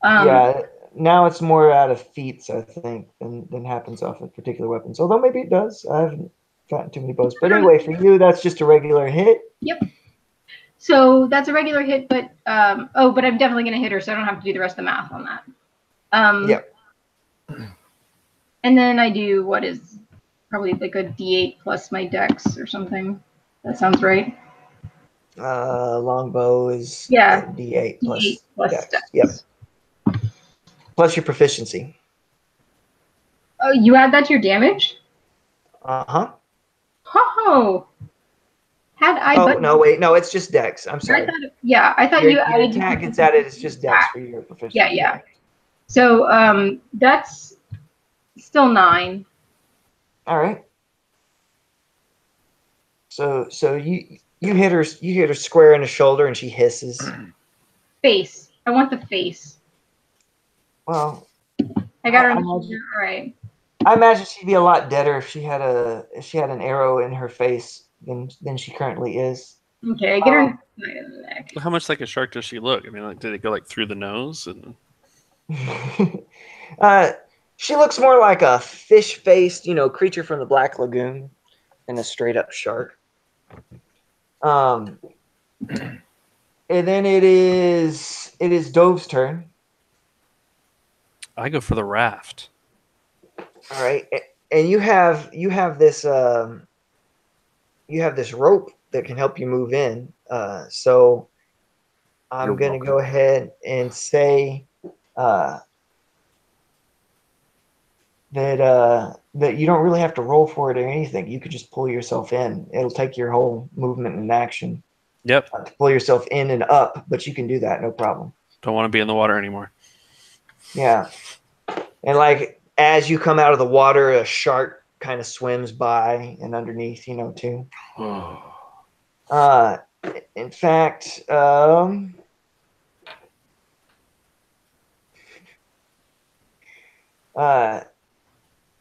[SPEAKER 2] Yeah, now it's more out of feats, I think, than happens off of particular weapons. Although maybe it does. I haven't gotten too many bows. But anyway, for you, that's just a regular hit.
[SPEAKER 1] Yep. So that's a regular hit, but but I'm definitely going to hit her, so I don't have to do the rest of the math on that.
[SPEAKER 2] Yep.
[SPEAKER 1] And then I do what is probably like a D8 plus my dex or something. That sounds right.
[SPEAKER 2] Longbow is D8 plus dex. Yep. Plus your proficiency.
[SPEAKER 1] Oh, you add that to your damage?
[SPEAKER 2] Uh-huh.
[SPEAKER 1] Oh.
[SPEAKER 2] No, wait. No, it's just dex. I'm sorry.
[SPEAKER 1] I thought you added...
[SPEAKER 2] Your attack gets added. It's just dex for your proficiency.
[SPEAKER 1] Yeah. So that's still 9.
[SPEAKER 2] All right. So you hit her square in the shoulder, and she hisses.
[SPEAKER 1] Face. I want the face.
[SPEAKER 2] Well,
[SPEAKER 1] I got her in the shoulder. All right.
[SPEAKER 2] I imagine she'd be a lot deader if she had an arrow in her face than she currently is.
[SPEAKER 1] Okay, I get her in the neck.
[SPEAKER 3] How much like a shark does she look? I mean, like, did it go like through the nose? And
[SPEAKER 2] she looks more like a fish-faced, creature from the Black Lagoon than a straight-up shark. And then it is Dove's turn.
[SPEAKER 3] I go for the raft.
[SPEAKER 2] All right, and you have this rope that can help you move in. So I'm going to go ahead and say that you don't really have to roll for it or anything. You could just pull yourself in. It'll take your whole movement and action.
[SPEAKER 3] Yep.
[SPEAKER 2] To pull yourself in and up, but you can do that, no problem.
[SPEAKER 3] Don't want to be in the water anymore.
[SPEAKER 2] Yeah. And like as you come out of the water, a shark kind of swims by and underneath, too. In fact,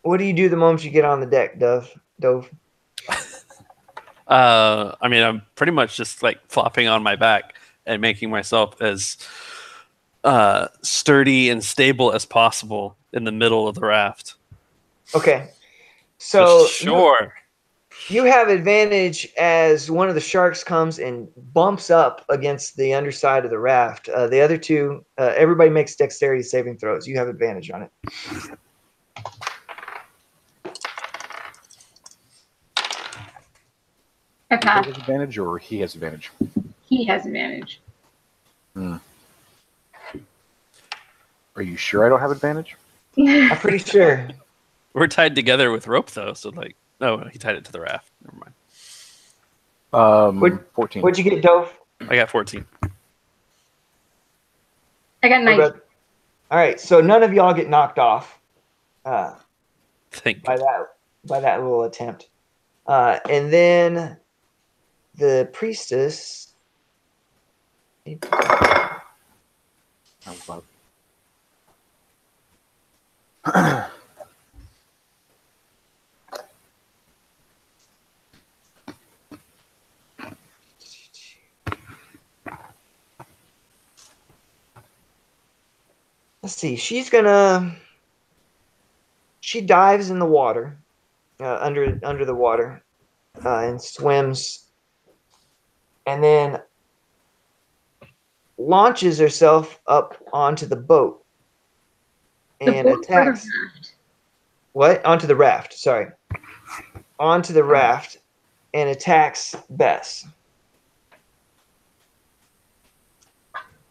[SPEAKER 2] what do you do the moment you get on the deck, Dove?
[SPEAKER 3] I mean, I'm pretty much just like flopping on my back and making myself as sturdy and stable as possible in the middle of the raft.
[SPEAKER 2] Okay.
[SPEAKER 3] But
[SPEAKER 2] So
[SPEAKER 3] sure.
[SPEAKER 2] you have advantage as one of the sharks comes and bumps up against the underside of the raft. The other two, everybody makes dexterity saving throws. You have advantage on it.
[SPEAKER 1] I
[SPEAKER 4] You
[SPEAKER 1] passed.
[SPEAKER 4] have advantage, or he has advantage?
[SPEAKER 1] He has advantage.
[SPEAKER 4] Are you sure I don't have advantage?
[SPEAKER 2] I'm pretty sure.
[SPEAKER 3] We're tied together with rope, though. So, like, no, he tied it to the raft. Never mind.
[SPEAKER 4] 14.
[SPEAKER 2] What'd you get, Dove?
[SPEAKER 3] I got 14.
[SPEAKER 1] I got 9.
[SPEAKER 2] All right, so none of y'all get knocked off
[SPEAKER 3] Thank
[SPEAKER 2] by
[SPEAKER 3] God.
[SPEAKER 2] that little attempt. And then the priestess.
[SPEAKER 4] That was about-
[SPEAKER 2] Let's see. She dives in the water, under the water, and swims, and then launches herself up onto the boat and
[SPEAKER 1] boat or the
[SPEAKER 2] attacks.
[SPEAKER 1] raft?
[SPEAKER 2] What? Onto the raft. Sorry. Onto the raft and attacks Bess.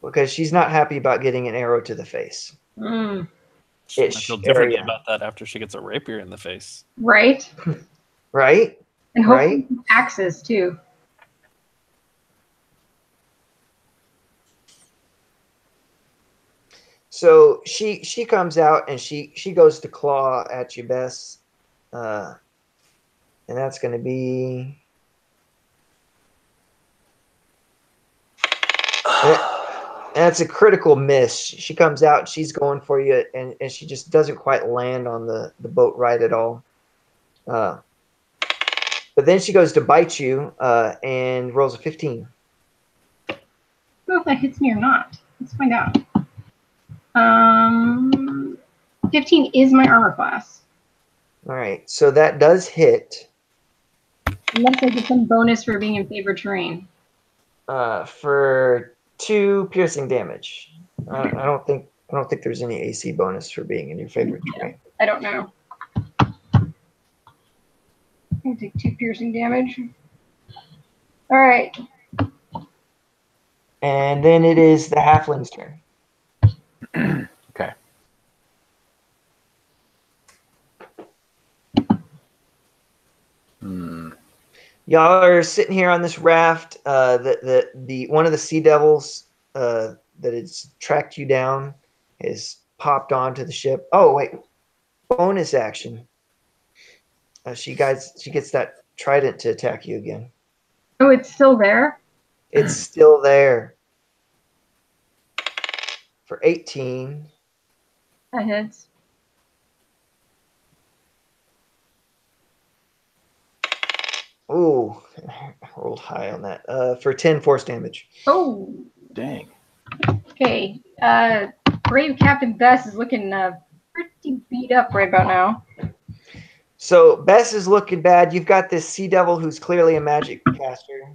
[SPEAKER 2] Because she's not happy about getting an arrow to the face.
[SPEAKER 1] Mm,
[SPEAKER 3] I feel differently about that after she gets a rapier in the face.
[SPEAKER 1] right?
[SPEAKER 2] Right?
[SPEAKER 1] And hopefully axes too.
[SPEAKER 2] So she comes out and she goes to claw at you, Bess. And that's going to be... That's a critical miss. She comes out, she's going for you, and she just doesn't quite land on the boat right at all. But then she goes to bite you and rolls a 15.
[SPEAKER 1] I don't know if that hits me or not. Let's find out. 15 is my armor class.
[SPEAKER 2] All right, so that does hit.
[SPEAKER 1] Unless I get some bonus for being in favored terrain.
[SPEAKER 2] For 2 piercing damage. I don't think there's any AC bonus for being in your favorite terrain.
[SPEAKER 1] I don't know. I'll take 2 piercing damage. All right.
[SPEAKER 2] And then it is the halfling's turn.
[SPEAKER 4] Okay.
[SPEAKER 2] Y'all are sitting here on this raft. The one of the sea devils that has tracked you down has popped onto the ship. Oh wait, bonus action. She gets that trident to attack you again.
[SPEAKER 1] Oh, it's still there?
[SPEAKER 2] It's still there. For 18.
[SPEAKER 1] That hits.
[SPEAKER 2] Ooh, I rolled high on that. For 10 force damage.
[SPEAKER 1] Oh,
[SPEAKER 4] Dang.
[SPEAKER 1] okay. Brave Captain Bess is looking pretty beat up right about now.
[SPEAKER 2] So Bess is looking bad. You've got this sea devil who's clearly a magic caster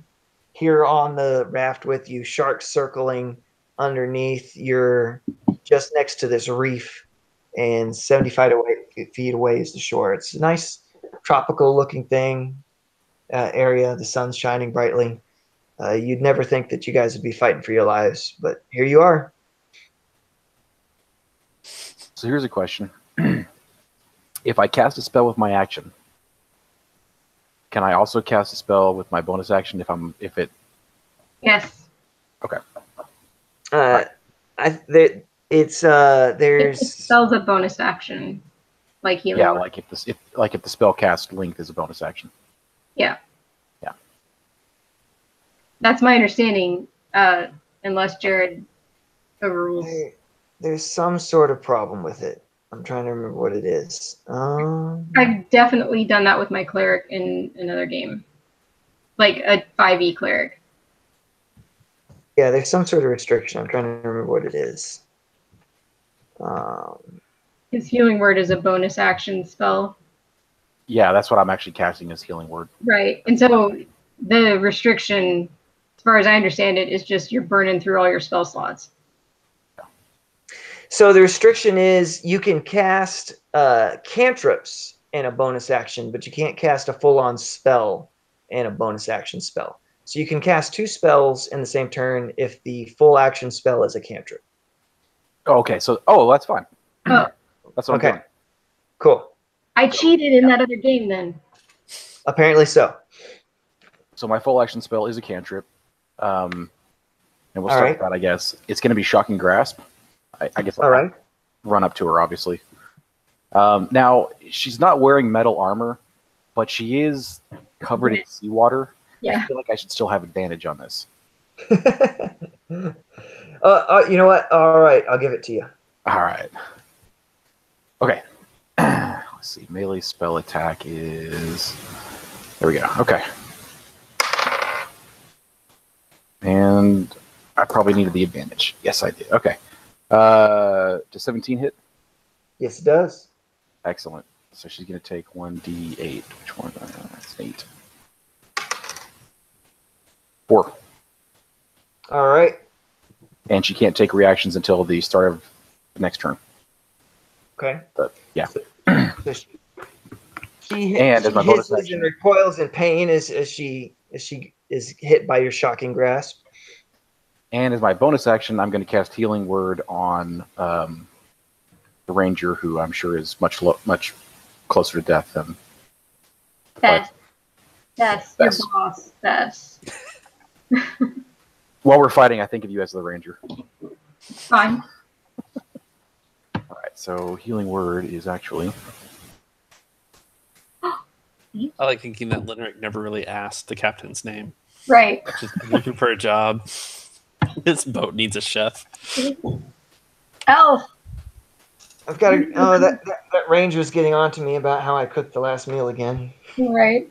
[SPEAKER 2] here on the raft with you, sharks circling underneath. You're just next to this reef, and 75 feet away is the shore. It's a nice tropical looking thing. Area. The sun's shining brightly. You'd never think that you guys would be fighting for your lives, but here you are.
[SPEAKER 4] So here's a question. If I cast a spell with my action, can I also cast a spell with my bonus action if it...
[SPEAKER 1] Yes.
[SPEAKER 4] Okay.
[SPEAKER 2] There's
[SPEAKER 1] It spells a bonus action, like healing.
[SPEAKER 4] Yeah, like if the spell cast length is a bonus action.
[SPEAKER 1] Yeah.
[SPEAKER 4] Yeah.
[SPEAKER 1] That's my understanding, unless Jared overrules.
[SPEAKER 2] There's some sort of problem with it. I'm trying to remember what it is.
[SPEAKER 1] I've definitely done that with my cleric in another game. like a 5e cleric.
[SPEAKER 2] Yeah, there's some sort of restriction. I'm trying to remember what it is.
[SPEAKER 1] His healing word is a bonus action spell.
[SPEAKER 4] Yeah, that's what I'm actually casting as healing word.
[SPEAKER 1] Right. And so the restriction, as far as I understand it, is just you're burning through all your spell slots.
[SPEAKER 2] So the restriction is you can cast cantrips in a bonus action, but you can't cast a full-on spell in a bonus action spell. So you can cast 2 spells in the same turn if the full action spell is a cantrip.
[SPEAKER 4] Oh, okay, so that's fine.
[SPEAKER 1] Oh,
[SPEAKER 4] That's what I'm
[SPEAKER 2] Okay.
[SPEAKER 4] doing.
[SPEAKER 2] Cool.
[SPEAKER 1] I cheated in that other game then.
[SPEAKER 2] Apparently so.
[SPEAKER 4] So my full action spell is a cantrip. And we'll
[SPEAKER 2] All
[SPEAKER 4] start
[SPEAKER 2] right.
[SPEAKER 4] with that, I guess. It's going to be Shocking Grasp. I guess I'll
[SPEAKER 2] All right.
[SPEAKER 4] run up to her, obviously. Now, she's not wearing metal armor, but she is covered in seawater. I
[SPEAKER 1] Yeah.
[SPEAKER 4] feel like I should still have advantage on this.
[SPEAKER 2] You know what? All right, I'll give it to you.
[SPEAKER 4] All right. Okay. Let's see. Melee spell attack is... There we go. Okay. And I probably needed the advantage. Yes, I did. Okay. Does 17 hit?
[SPEAKER 2] Yes, it does.
[SPEAKER 4] Excellent. So she's going to take 1d8. Which one? That's 8. 4.
[SPEAKER 2] All right.
[SPEAKER 4] And she can't take reactions until the start of the next turn.
[SPEAKER 2] Okay.
[SPEAKER 4] But yeah.
[SPEAKER 2] So she
[SPEAKER 4] And as my bonus
[SPEAKER 2] hisses
[SPEAKER 4] action,
[SPEAKER 2] and recoils in pain as she is hit by your shocking grasp.
[SPEAKER 4] and as my bonus action, I'm going to cast Healing Word on the ranger, who I'm sure is much closer to death than.
[SPEAKER 1] Bess. Bess. Your
[SPEAKER 4] Bess.
[SPEAKER 1] boss. Bess.
[SPEAKER 4] While we're fighting, I think of you as the ranger.
[SPEAKER 1] Fine.
[SPEAKER 4] All right. So Healing Word is actually.
[SPEAKER 3] I like thinking that Linerick never really asked the captain's name.
[SPEAKER 1] Right.
[SPEAKER 3] Just looking for a job. This boat needs a chef.
[SPEAKER 1] Elf.
[SPEAKER 2] I've got to. Oh, that ranger's getting on to me about how I cooked the last meal again.
[SPEAKER 1] Right.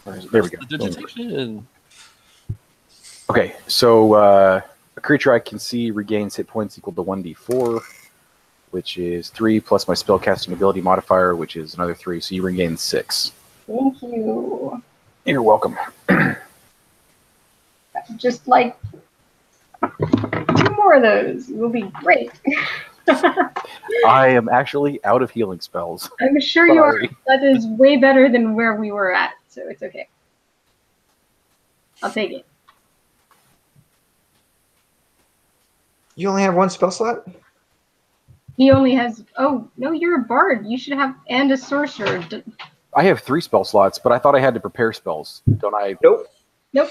[SPEAKER 4] There we go.
[SPEAKER 3] The detention.
[SPEAKER 4] Okay, so a creature I can see regains hit points equal to 1d4, which is 3 plus my spellcasting ability modifier, which is another 3. So you regain 6.
[SPEAKER 1] Thank you.
[SPEAKER 4] You're welcome.
[SPEAKER 1] Just like 2 more of those will be great.
[SPEAKER 4] I am actually out of healing spells.
[SPEAKER 1] I'm sure you are.
[SPEAKER 4] Sorry.
[SPEAKER 1] That is way better than where we were at, so it's okay. I'll take it.
[SPEAKER 2] You only have 1 spell slot?
[SPEAKER 1] He only has. Oh no, you're a bard. You should have and a sorcerer.
[SPEAKER 4] I have 3 spell slots, but I thought I had to prepare spells. Don't I?
[SPEAKER 2] Nope.
[SPEAKER 1] Nope.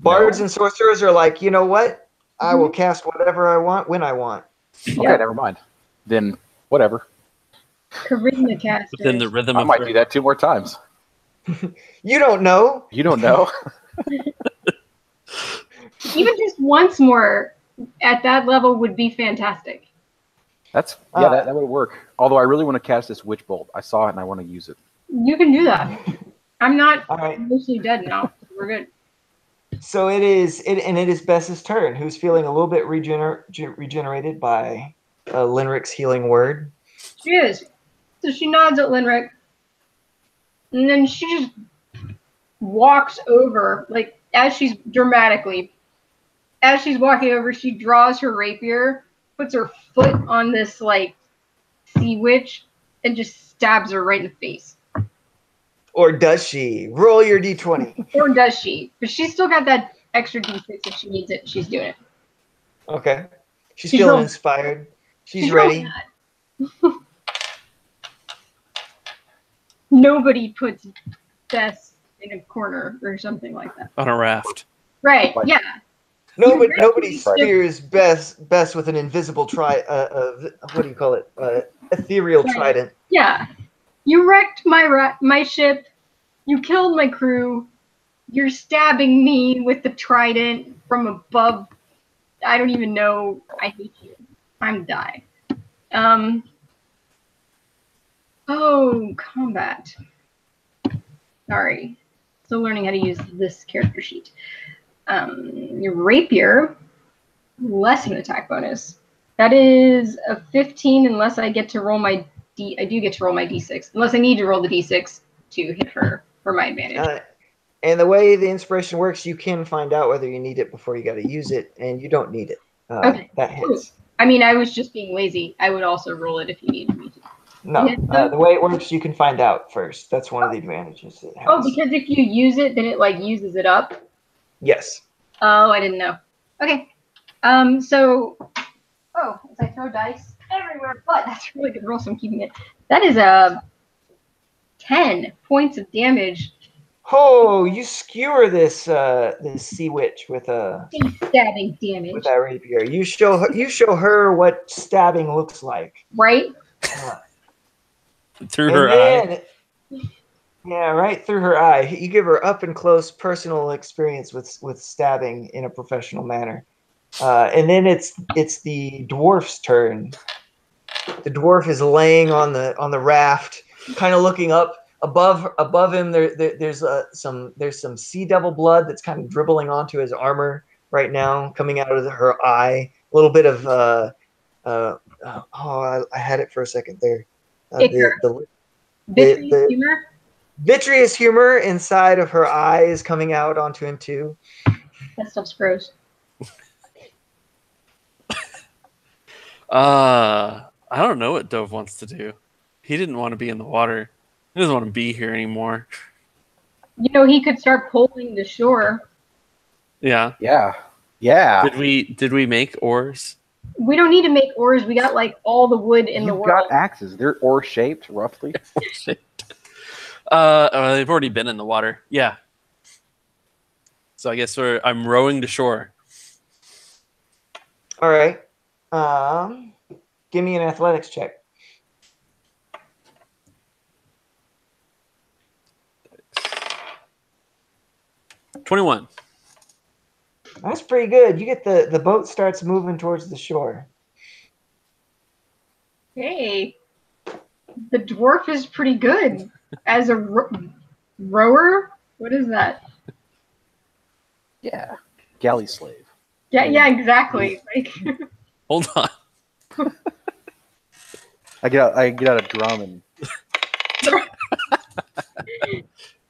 [SPEAKER 2] Bards
[SPEAKER 4] No?
[SPEAKER 2] and sorcerers are like, you know what? I will cast whatever I want when I want.
[SPEAKER 4] Okay,
[SPEAKER 1] Yep.
[SPEAKER 4] never mind. Then whatever.
[SPEAKER 1] Charisma caster.
[SPEAKER 3] Within the rhythm
[SPEAKER 4] I
[SPEAKER 3] of
[SPEAKER 4] might do that 2 more times.
[SPEAKER 2] You don't know.
[SPEAKER 4] You don't know.
[SPEAKER 1] Even just once more at that level would be fantastic.
[SPEAKER 4] That would work. Although I really want to cast this Witch Bolt. I saw it and I want to use it.
[SPEAKER 1] You can do that. I'm not
[SPEAKER 2] All right.
[SPEAKER 1] mostly dead now. We're good.
[SPEAKER 2] So it is Bess's turn, who's feeling a little bit regenerated by Linrick's healing word.
[SPEAKER 1] She is. So she nods at Linrick. And then she just walks over, like, as she's walking over, she draws her rapier, puts her foot on this, like, sea witch, and just stabs her right in the face.
[SPEAKER 2] Or does she? Roll your d20.
[SPEAKER 1] Or does she? But she's still got that extra d6 if she needs it. She's doing it.
[SPEAKER 2] Okay. She's
[SPEAKER 1] She's
[SPEAKER 2] feeling
[SPEAKER 1] real-
[SPEAKER 2] inspired. She's
[SPEAKER 1] real
[SPEAKER 2] ready.
[SPEAKER 1] mad. Nobody puts Bess in a corner or something like that.
[SPEAKER 3] On a raft.
[SPEAKER 1] Right, yeah.
[SPEAKER 2] Nobody spears Bess with an invisible what do you call it? Ethereal
[SPEAKER 1] Right.
[SPEAKER 2] trident.
[SPEAKER 1] Yeah. You wrecked my ship. You killed my crew. You're stabbing me with the trident from above. I don't even know. I hate you. I'm die. Oh, combat. Sorry. still learning how to use this character sheet. Your rapier, less of an attack bonus. That is a 15 unless I get to roll my I do get to roll my d6. Unless I need to roll the d6 to hit her for my advantage.
[SPEAKER 2] And the way the inspiration works, you can find out whether you need it before you got to use it, and you don't need it.
[SPEAKER 1] Okay.
[SPEAKER 2] That hits.
[SPEAKER 1] I mean, I was just being lazy. I would also roll it if you needed me to.
[SPEAKER 2] No, the way it works, you can find out first. That's one of the advantages it has.
[SPEAKER 1] Oh, because if you use it, then it like uses it up?
[SPEAKER 2] Yes.
[SPEAKER 1] Oh, I didn't know. Okay. So, as I throw dice everywhere, but that's a really good roll, so I'm keeping it. That is a 10 points of damage.
[SPEAKER 2] Oh, you skewer this this sea witch with a
[SPEAKER 1] stabbing damage.
[SPEAKER 2] With that rapier. You show her what stabbing looks like.
[SPEAKER 1] Right?
[SPEAKER 3] Through her eye.
[SPEAKER 2] Yeah, right through her eye. You give her up and close personal experience with stabbing in a professional manner. And then it's the dwarf's turn. The dwarf is laying on the raft, kind of looking up. Above him, there's some sea devil blood that's kind of dribbling onto his armor right now, coming out of her eye. A little bit of I had it for a second there.
[SPEAKER 1] Vitreous humor.
[SPEAKER 2] Vitreous humor inside of her eye is coming out onto him too.
[SPEAKER 1] That stuff's gross.
[SPEAKER 3] I don't know what Dove wants to do. He didn't want to be in the water. He doesn't want to be here anymore.
[SPEAKER 1] You know, he could start pulling the shore.
[SPEAKER 3] Yeah.
[SPEAKER 4] Yeah. Yeah.
[SPEAKER 3] Did we make oars?
[SPEAKER 1] We don't need to make oars. We got like all the wood in the world.
[SPEAKER 4] You've got axes. They're oar shaped, roughly.
[SPEAKER 3] They've already been in the water. Yeah. So I guess I'm rowing to shore.
[SPEAKER 2] All right. Give me an athletics check.
[SPEAKER 3] $21.
[SPEAKER 2] That's pretty good. You get the boat starts moving towards the shore.
[SPEAKER 1] Hey, the dwarf is pretty good as a rower. What is that?
[SPEAKER 4] Yeah. Galley slave.
[SPEAKER 1] Yeah, exactly. Like,
[SPEAKER 3] Hold on.
[SPEAKER 4] I get out a drum and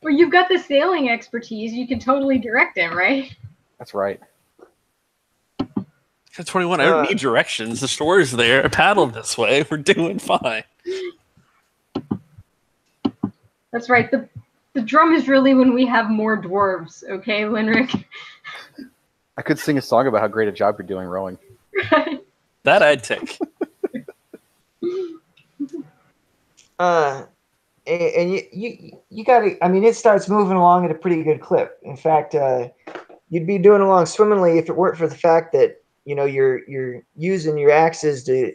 [SPEAKER 1] well, you've got the sailing expertise. You can totally direct him, right?
[SPEAKER 4] that's right.
[SPEAKER 3] Got 21. I don't need directions. The shore's there. I paddled this way. We're doing fine.
[SPEAKER 1] That's right. The drum is really when we have more dwarves, okay, Linric?
[SPEAKER 4] I could sing a song about how great a job you're doing rowing.
[SPEAKER 3] That I'd take.
[SPEAKER 2] And you got to. I mean, it starts moving along at a pretty good clip. In fact, you'd be doing along swimmingly if it weren't for the fact that you're using your axes to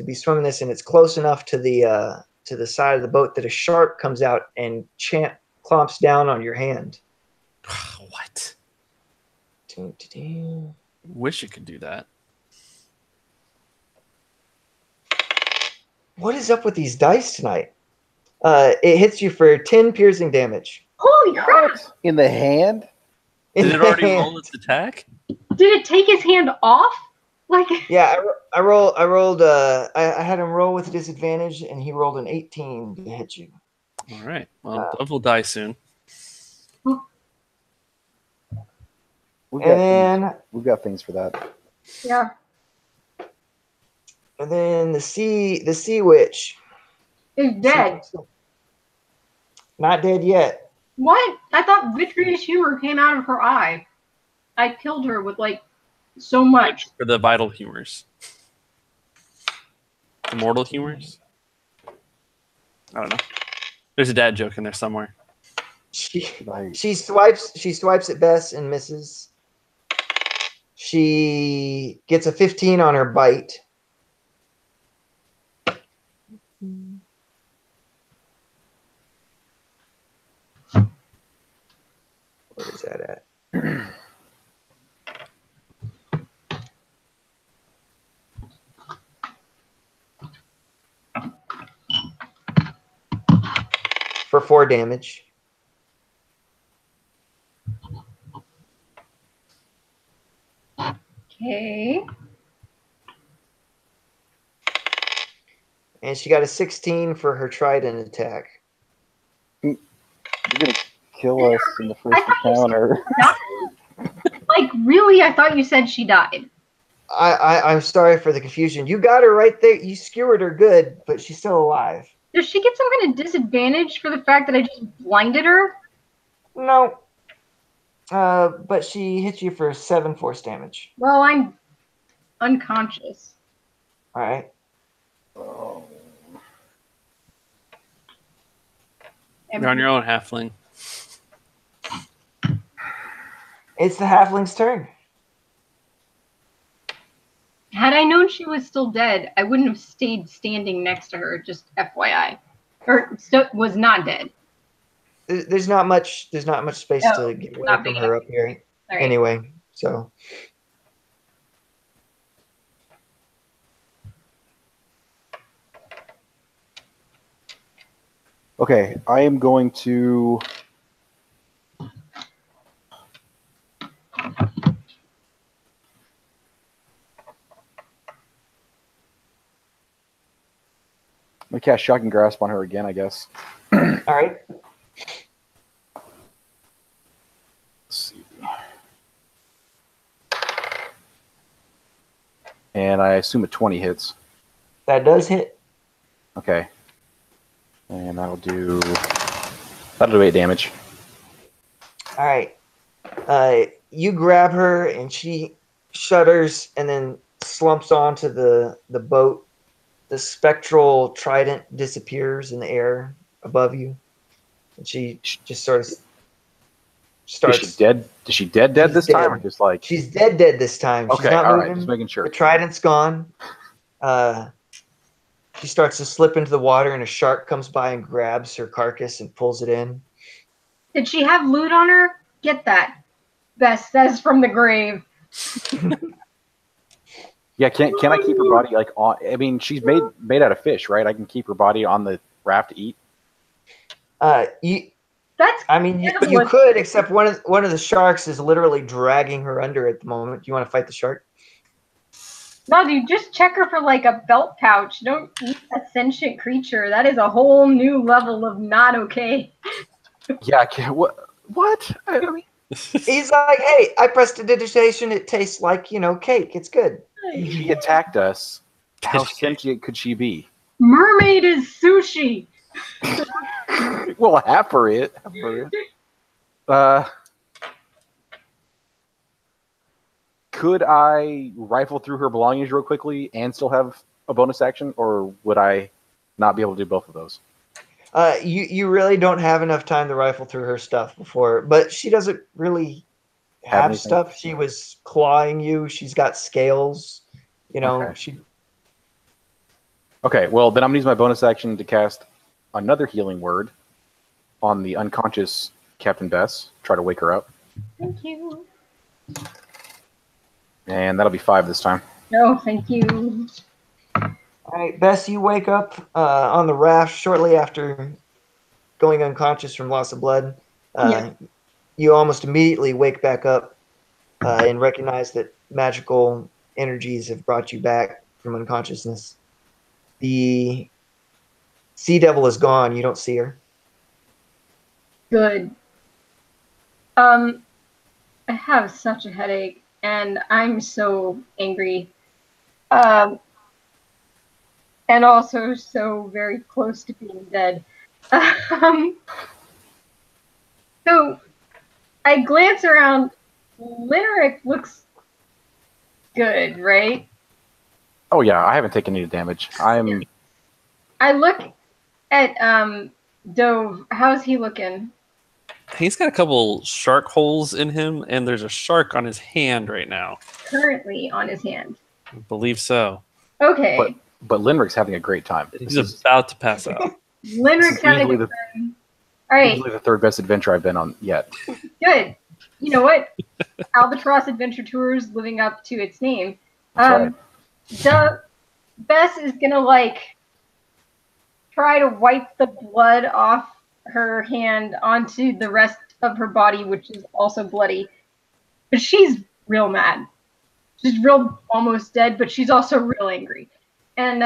[SPEAKER 2] be swimming this, and it's close enough to the side of the boat that a shark comes out and clomps down on your hand.
[SPEAKER 3] What? Wish it could do that.
[SPEAKER 2] What is up with these dice tonight? It hits you for 10 piercing damage.
[SPEAKER 1] Holy crap!
[SPEAKER 4] In the hand?
[SPEAKER 3] Did it already roll its attack?
[SPEAKER 1] Did it take his hand off? Like,
[SPEAKER 2] yeah, I rolled. I had him roll with disadvantage, and he rolled an 18 to hit you.
[SPEAKER 3] All right. Well, Dove will die soon.
[SPEAKER 4] We've got things for that.
[SPEAKER 1] Yeah.
[SPEAKER 2] And then the sea witch
[SPEAKER 1] is dead.
[SPEAKER 2] Not dead yet.
[SPEAKER 1] What? I thought vitreous humor came out of her eye. I killed her with like so much.
[SPEAKER 3] For the vital humors. The mortal humors? I don't know. There's a dad joke in there somewhere.
[SPEAKER 2] She swipes at best and misses. She gets a 15 on her bite. What is that at? For 4 damage.
[SPEAKER 1] Okay.
[SPEAKER 2] And she got a 16 for her trident attack.
[SPEAKER 4] You're gonna kill us in the first encounter.
[SPEAKER 1] Like, really? I thought you said she died.
[SPEAKER 2] I'm sorry for the confusion. You got her right there. You skewered her good, but she's still alive.
[SPEAKER 1] Does she get some kind of disadvantage for the fact that I just blinded her?
[SPEAKER 2] No. But she hit you for 7 force damage.
[SPEAKER 1] Well, I'm unconscious.
[SPEAKER 2] All right.
[SPEAKER 3] You're on your own, halfling.
[SPEAKER 2] It's the halfling's turn.
[SPEAKER 1] Had I known she was still dead, I wouldn't have stayed standing next to her, just FYI. Or was not dead.
[SPEAKER 2] There's not much space to get away from her up here. Right. Anyway, so
[SPEAKER 4] okay, I am going to I'm gonna cast Shocking Grasp on her again, I guess.
[SPEAKER 2] All right.
[SPEAKER 4] Let's see. And I assume a 20 hits.
[SPEAKER 2] That does hit.
[SPEAKER 4] Okay. And that'll do 8 damage.
[SPEAKER 2] All right. You grab her and she shudders and then slumps onto the boat. The spectral trident disappears in the air above you. And she just sort of starts.
[SPEAKER 4] Is she dead? Is she dead this time? Or just like
[SPEAKER 2] she's dead this time.
[SPEAKER 4] Okay,
[SPEAKER 2] she's not
[SPEAKER 4] all
[SPEAKER 2] moving.
[SPEAKER 4] right, just making sure.
[SPEAKER 2] The trident's gone. She starts to slip into the water and a shark comes by and grabs her carcass and pulls it in.
[SPEAKER 1] Did she have loot on her? Get that. That's from the grave.
[SPEAKER 4] Yeah, can I keep her body like on? I mean, she's made out of fish, right? I can keep her body on the raft to eat.
[SPEAKER 2] You could, except one of the sharks is literally dragging her under at the moment. Do you want to fight the shark?
[SPEAKER 1] No, dude, just check her for like a belt pouch. Don't eat a sentient creature. That is a whole new level of not okay.
[SPEAKER 4] Yeah, what? I mean,
[SPEAKER 2] he's like, hey, I prestidigitation. It tastes like cake. It's good.
[SPEAKER 4] She attacked us. How sentient could she be?
[SPEAKER 1] Mermaid is sushi.
[SPEAKER 4] Well, half for it. Could I rifle through her belongings real quickly and still have a bonus action, or would I not be able to do both of those?
[SPEAKER 2] You really don't have enough time to rifle through her stuff before, but she doesn't really have stuff. She was clawing you. She's got scales.
[SPEAKER 4] Okay. Okay, well, then I'm going to use my bonus action to cast another healing word on the unconscious Captain Bess. Try to wake her up.
[SPEAKER 1] Thank you.
[SPEAKER 4] And that'll be 5 this time.
[SPEAKER 1] No, thank you.
[SPEAKER 2] All right, Bess, you wake up on the raft shortly after going unconscious from loss of blood. You almost immediately wake back up and recognize that magical energies have brought you back from unconsciousness. The sea devil is gone. You don't see her.
[SPEAKER 1] Good. I have such a headache, and I'm so angry. And also so very close to being dead. So I glance around. Lyric looks good, right?
[SPEAKER 4] Oh yeah, I haven't taken any damage.
[SPEAKER 1] I look at Dove. How's he looking?
[SPEAKER 3] He's got a couple shark holes in him, and there's a shark on his hand right now.
[SPEAKER 1] Currently on his hand.
[SPEAKER 3] I believe so.
[SPEAKER 1] Okay.
[SPEAKER 4] But Linric's having a great time.
[SPEAKER 3] He's about to pass out.
[SPEAKER 1] Linric's having a good time. All right.
[SPEAKER 4] Easily the third best adventure I've been on yet.
[SPEAKER 1] Good. You know what? Albatross Adventure Tours living up to its name.
[SPEAKER 4] That's right.
[SPEAKER 1] Bess is gonna try to wipe the blood off her hand onto the rest of her body, which is also bloody. But she's real mad. She's real almost dead, but she's also real angry. And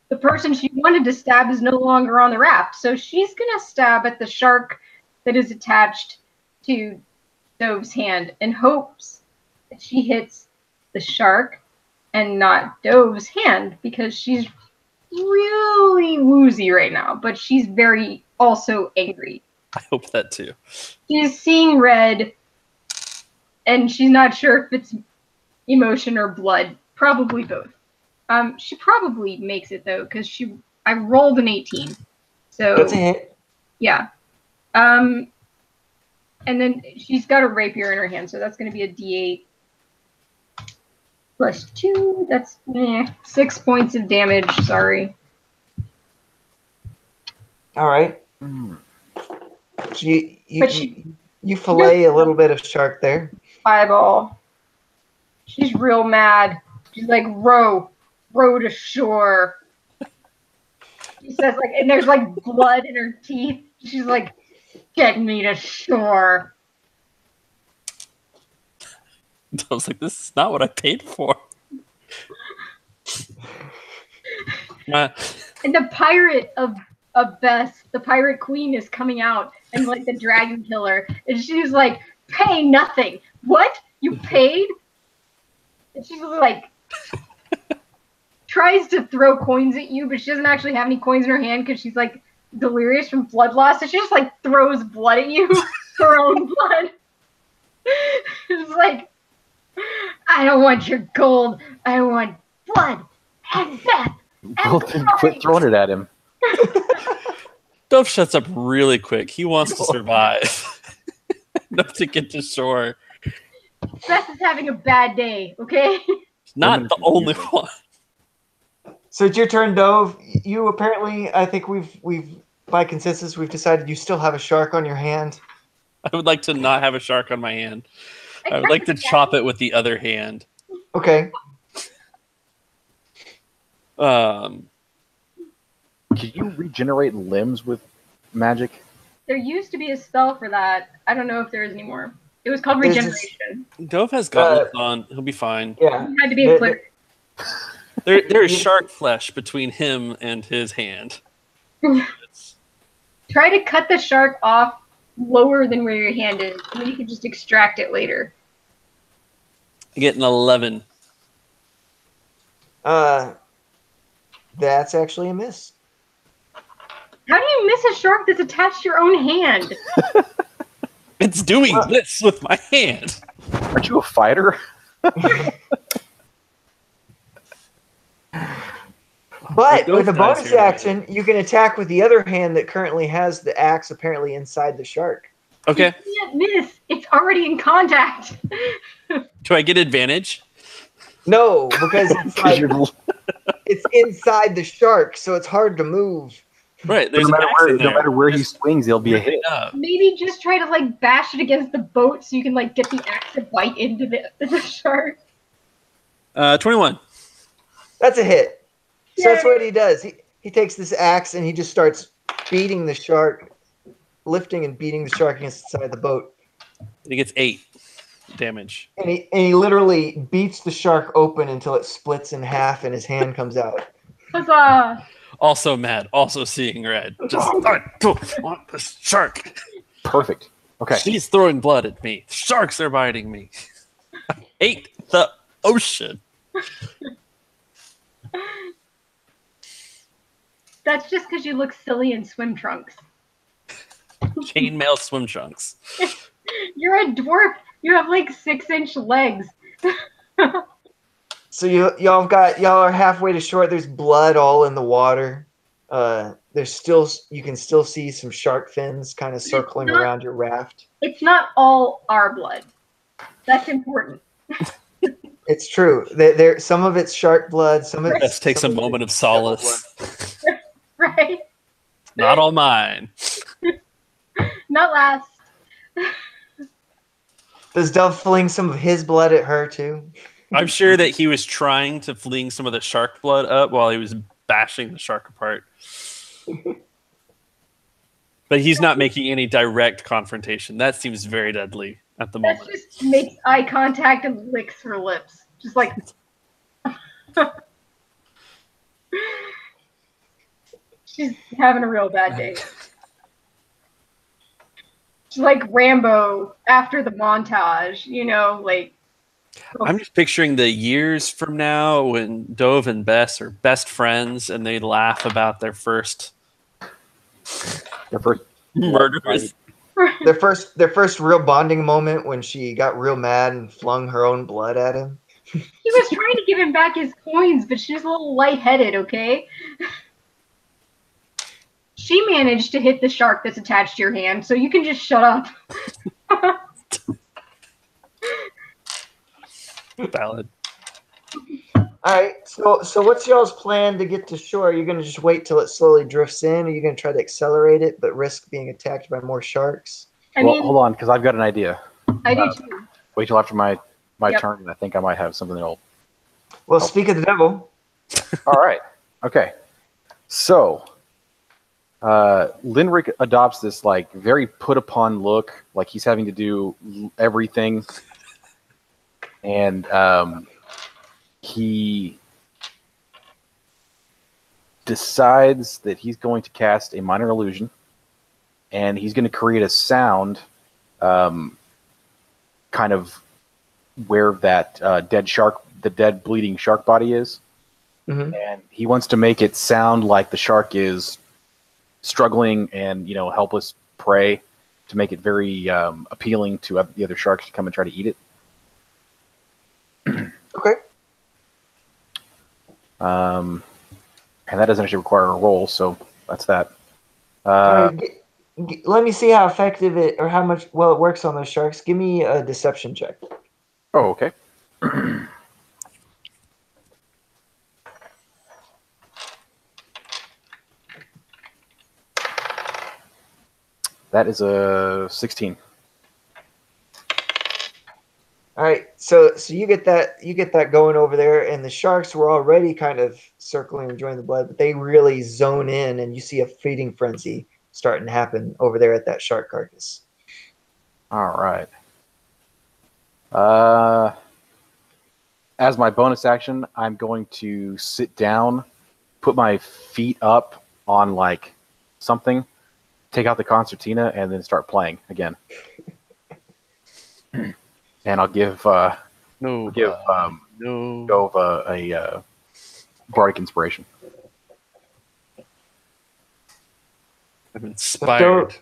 [SPEAKER 1] the person she wanted to stab is no longer on the raft, so she's gonna stab at the shark that is attached to Dove's hand in hopes that she hits the shark and not Dove's hand, because she's really woozy right now, but she's very also angry.
[SPEAKER 3] I hope that too.
[SPEAKER 1] She's seeing red, and she's not sure if it's emotion or blood. Probably both. She probably makes it though, because I rolled an 18. So
[SPEAKER 2] That's a hit.
[SPEAKER 1] yeah. And then she's got a rapier in her hand, so that's going to be a D8 plus 2. That's 6 points of damage. Sorry.
[SPEAKER 2] All right. So you fillet a little bit of shark there.
[SPEAKER 1] Eyeball. She's real mad. She's like, row to shore. She says, like, and there's like blood in her teeth. She's like, get me to shore.
[SPEAKER 3] I was like, this is not what I paid for.
[SPEAKER 1] And the pirate of Bess, the pirate queen, is coming out, and like the dragon killer, and she's like, pay nothing. What? You paid? And she's like, tries to throw coins at you, but she doesn't actually have any coins in her hand because she's like delirious from blood loss, so she just like throws blood at you, her own blood. It's like, I don't want your gold, I want blood and death.
[SPEAKER 4] Well, then quit throwing it at him.
[SPEAKER 3] Dove shuts up really quick. He wants to survive. Enough to get to shore.
[SPEAKER 1] Bess is having a bad day, okay?
[SPEAKER 3] Not the only one.
[SPEAKER 2] So it's your turn, Dove. You apparently, I think we've by consensus, we've decided you still have a shark on your hand.
[SPEAKER 3] I would like to not have a shark on my hand. I would like to chop it with the other hand.
[SPEAKER 2] Okay.
[SPEAKER 4] Can you regenerate limbs with magic?
[SPEAKER 1] There used to be a spell for that. I don't know if there is anymore. It was called regeneration.
[SPEAKER 3] Dove has gauntlets on. He'll be fine.
[SPEAKER 2] Yeah.
[SPEAKER 1] You had to be a cleric.
[SPEAKER 3] There is shark flesh between him and his hand.
[SPEAKER 1] Try to cut the shark off lower than where your hand is, and then you can just extract it later.
[SPEAKER 3] I get an 11.
[SPEAKER 2] That's actually a miss.
[SPEAKER 1] How do you miss a shark that's attached to your own hand?
[SPEAKER 3] It's doing this with my hand.
[SPEAKER 4] Aren't you a fighter?
[SPEAKER 2] But with a bonus action, you can attack with the other hand that currently has the axe apparently inside the shark.
[SPEAKER 3] Okay.
[SPEAKER 1] You can't miss. It's already in contact.
[SPEAKER 3] Do I get advantage?
[SPEAKER 2] No, because it's like, it's inside the shark, so it's hard to move.
[SPEAKER 3] Right. There's
[SPEAKER 4] No
[SPEAKER 3] an axe in there.
[SPEAKER 4] matter where he swings, he'll be a hit.
[SPEAKER 1] Maybe just try to like bash it against the boat so you can like get the axe to bite into the shark.
[SPEAKER 3] 21.
[SPEAKER 2] That's a hit. So that's
[SPEAKER 1] Yay.
[SPEAKER 2] what he does. He takes this axe and he just starts beating the shark, lifting and beating the shark against the side of the boat.
[SPEAKER 3] He gets 8 damage.
[SPEAKER 2] And he literally beats the shark open until it splits in half and his hand comes out.
[SPEAKER 1] Huzzah!
[SPEAKER 3] Also mad. Also seeing red. Just, I don't want this shark.
[SPEAKER 4] Perfect. Okay.
[SPEAKER 3] She's throwing blood at me. Sharks are biting me. I hate the ocean.
[SPEAKER 1] That's just because you look silly in swim trunks.
[SPEAKER 3] Chainmail swim trunks.
[SPEAKER 1] You're a dwarf. You have like 6-inch legs.
[SPEAKER 2] So y'all are halfway to shore. There's blood all in the water. You can still see some shark fins kind of circling around your raft.
[SPEAKER 1] It's not all our blood. That's important.
[SPEAKER 2] It's true. There some of it's shark blood. Some of it.
[SPEAKER 3] Let's take some moment of solace.
[SPEAKER 1] Right?
[SPEAKER 3] Not all mine.
[SPEAKER 1] Not last.
[SPEAKER 2] Does Dove fling some of his blood at her too?
[SPEAKER 3] I'm sure that he was trying to fling some of the shark blood up while he was bashing the shark apart. But he's not making any direct confrontation. That seems very deadly at the
[SPEAKER 1] That
[SPEAKER 3] moment.
[SPEAKER 1] just makes eye contact and licks her lips. Just like she's having a real bad day. She's like Rambo after the montage, you know, like.
[SPEAKER 3] I'm just picturing the years from now when Dove and Bess are best friends and they laugh about their first murders.
[SPEAKER 2] Their first real bonding moment when she got real mad and flung her own blood at him.
[SPEAKER 1] He was trying to give him back his coins, but she's a little lightheaded, okay? She managed to hit the shark that's attached to your hand, so you can just shut up.
[SPEAKER 3] Valid.
[SPEAKER 2] All right. So what's y'all's plan to get to shore? Are you going to just wait till it slowly drifts in? Or are you going to try to accelerate it but risk being attacked by more sharks?
[SPEAKER 4] Well, hold on, because I've got an idea.
[SPEAKER 1] I do too.
[SPEAKER 4] Wait till after my turn, and I think I might have something that'll.
[SPEAKER 2] Well, speak of the devil.
[SPEAKER 4] All right. Okay. So, Linric adopts this like very put upon look, like he's having to do everything, and he decides that he's going to cast a minor illusion, and he's going to create a sound, kind of where that the dead bleeding shark body is.
[SPEAKER 2] Mm-hmm.
[SPEAKER 4] And he wants to make it sound like the shark is struggling and, helpless prey, to make it very appealing to the other sharks to come and try to eat it.
[SPEAKER 2] Okay.
[SPEAKER 4] And that doesn't actually require a roll, so that's that.
[SPEAKER 2] Let me see how effective it or how much it works on those sharks. Give me a deception check.
[SPEAKER 4] Oh, okay. That is a 16.
[SPEAKER 2] All right, so you get that going over there, and the sharks were already kind of circling, enjoying the blood, but they really zone in, and you see a feeding frenzy starting to happen over there at that shark carcass.
[SPEAKER 4] All right. As my bonus action, I'm going to sit down, put my feet up on like something, take out the concertina, and then start playing again. And I'll give Dove a bardic inspiration.
[SPEAKER 3] I'm inspired.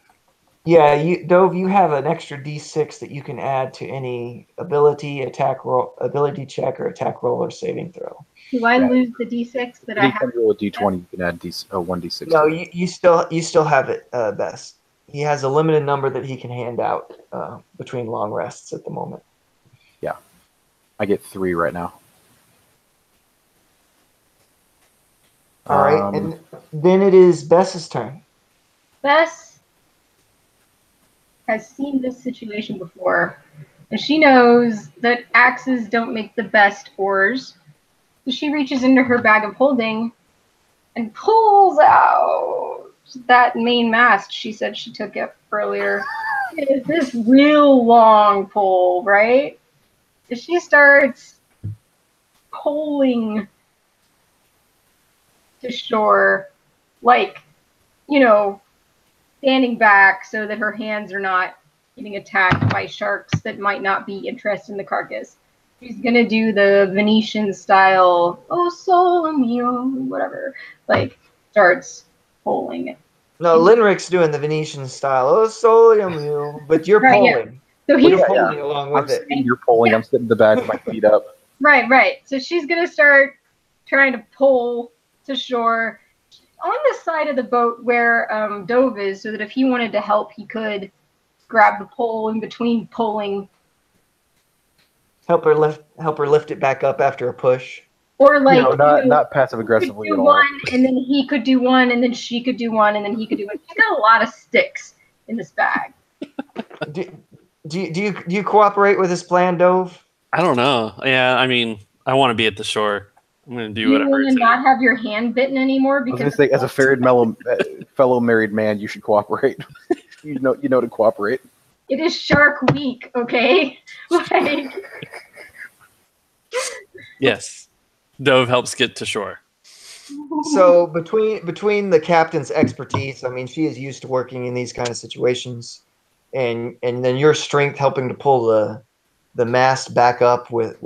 [SPEAKER 2] Dove, you have an extra D6 that you can add to any ability, attack roll, ability check, or attack roll or saving throw.
[SPEAKER 1] Do I lose the D6 that I have?
[SPEAKER 4] Anytime you roll a D20, you can add 1D6.
[SPEAKER 2] No, you still have it, Bess. He has a limited number that he can hand out between long rests at the moment.
[SPEAKER 4] Yeah, I get 3 right now.
[SPEAKER 2] All right, and then it is Bess's turn.
[SPEAKER 1] Bess has seen this situation before, and she knows that axes don't make the best oars. So she reaches into her bag of holding and pulls out that main mast she said she took it earlier. It is this real long pole, right? So she starts pulling to shore, like, standing back so that her hands are not getting attacked by sharks that might not be interested in the carcass. She's gonna do the Venetian style, oh sole mio, whatever. Like, starts pulling it.
[SPEAKER 2] No, Linric's doing the Venetian style, oh sole mio, but you're
[SPEAKER 1] Right,
[SPEAKER 2] pulling.
[SPEAKER 1] yeah. So he's
[SPEAKER 2] pulling along with it.
[SPEAKER 4] You're pulling. I'm sitting in the back with my feet up.
[SPEAKER 1] Right. So she's gonna start trying to pull to shore on the side of the boat where Dove is, so that if he wanted to help, he could grab the pole in between pulling.
[SPEAKER 2] Help her lift it back up after a push.
[SPEAKER 1] Or like
[SPEAKER 4] not passive aggressively at all.
[SPEAKER 1] One, and then he could do one, and then she could do one, and then he could do one. She's got a lot of sticks in this bag.
[SPEAKER 2] Do you cooperate with this plan, Dove?
[SPEAKER 3] I don't know. Yeah, I mean, I want to be at the shore. I'm going to do whatever.
[SPEAKER 1] You want to not have your hand bitten anymore? Because
[SPEAKER 4] I was going to say, as a fellow married man, you should cooperate. you know to cooperate.
[SPEAKER 1] It is Shark Week, okay? Like,
[SPEAKER 3] Yes. Dove helps get to shore.
[SPEAKER 2] So between the captain's expertise, I mean, she is used to working in these kind of situations, and then your strength helping to pull the mast back up with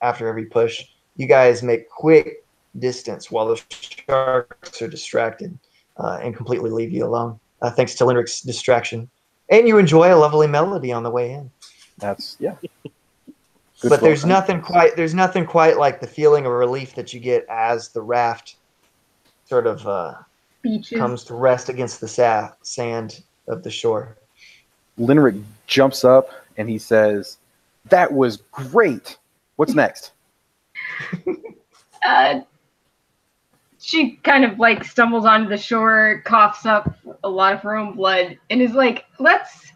[SPEAKER 2] after every push, you guys make quick distance while the sharks are distracted and completely leave you alone, thanks to Linric's distraction. And you enjoy a lovely melody on the way in.
[SPEAKER 4] That's Good
[SPEAKER 2] But there's
[SPEAKER 4] flow.
[SPEAKER 2] nothing quite like the feeling of relief that you get as the raft sort of
[SPEAKER 1] Beaches.
[SPEAKER 2] comes to rest against the sand of the shore.
[SPEAKER 4] Linric jumps up and he says, "That was great. What's next?"
[SPEAKER 1] She kind of like stumbles onto the shore, coughs up a lot of her own blood, and is like, let's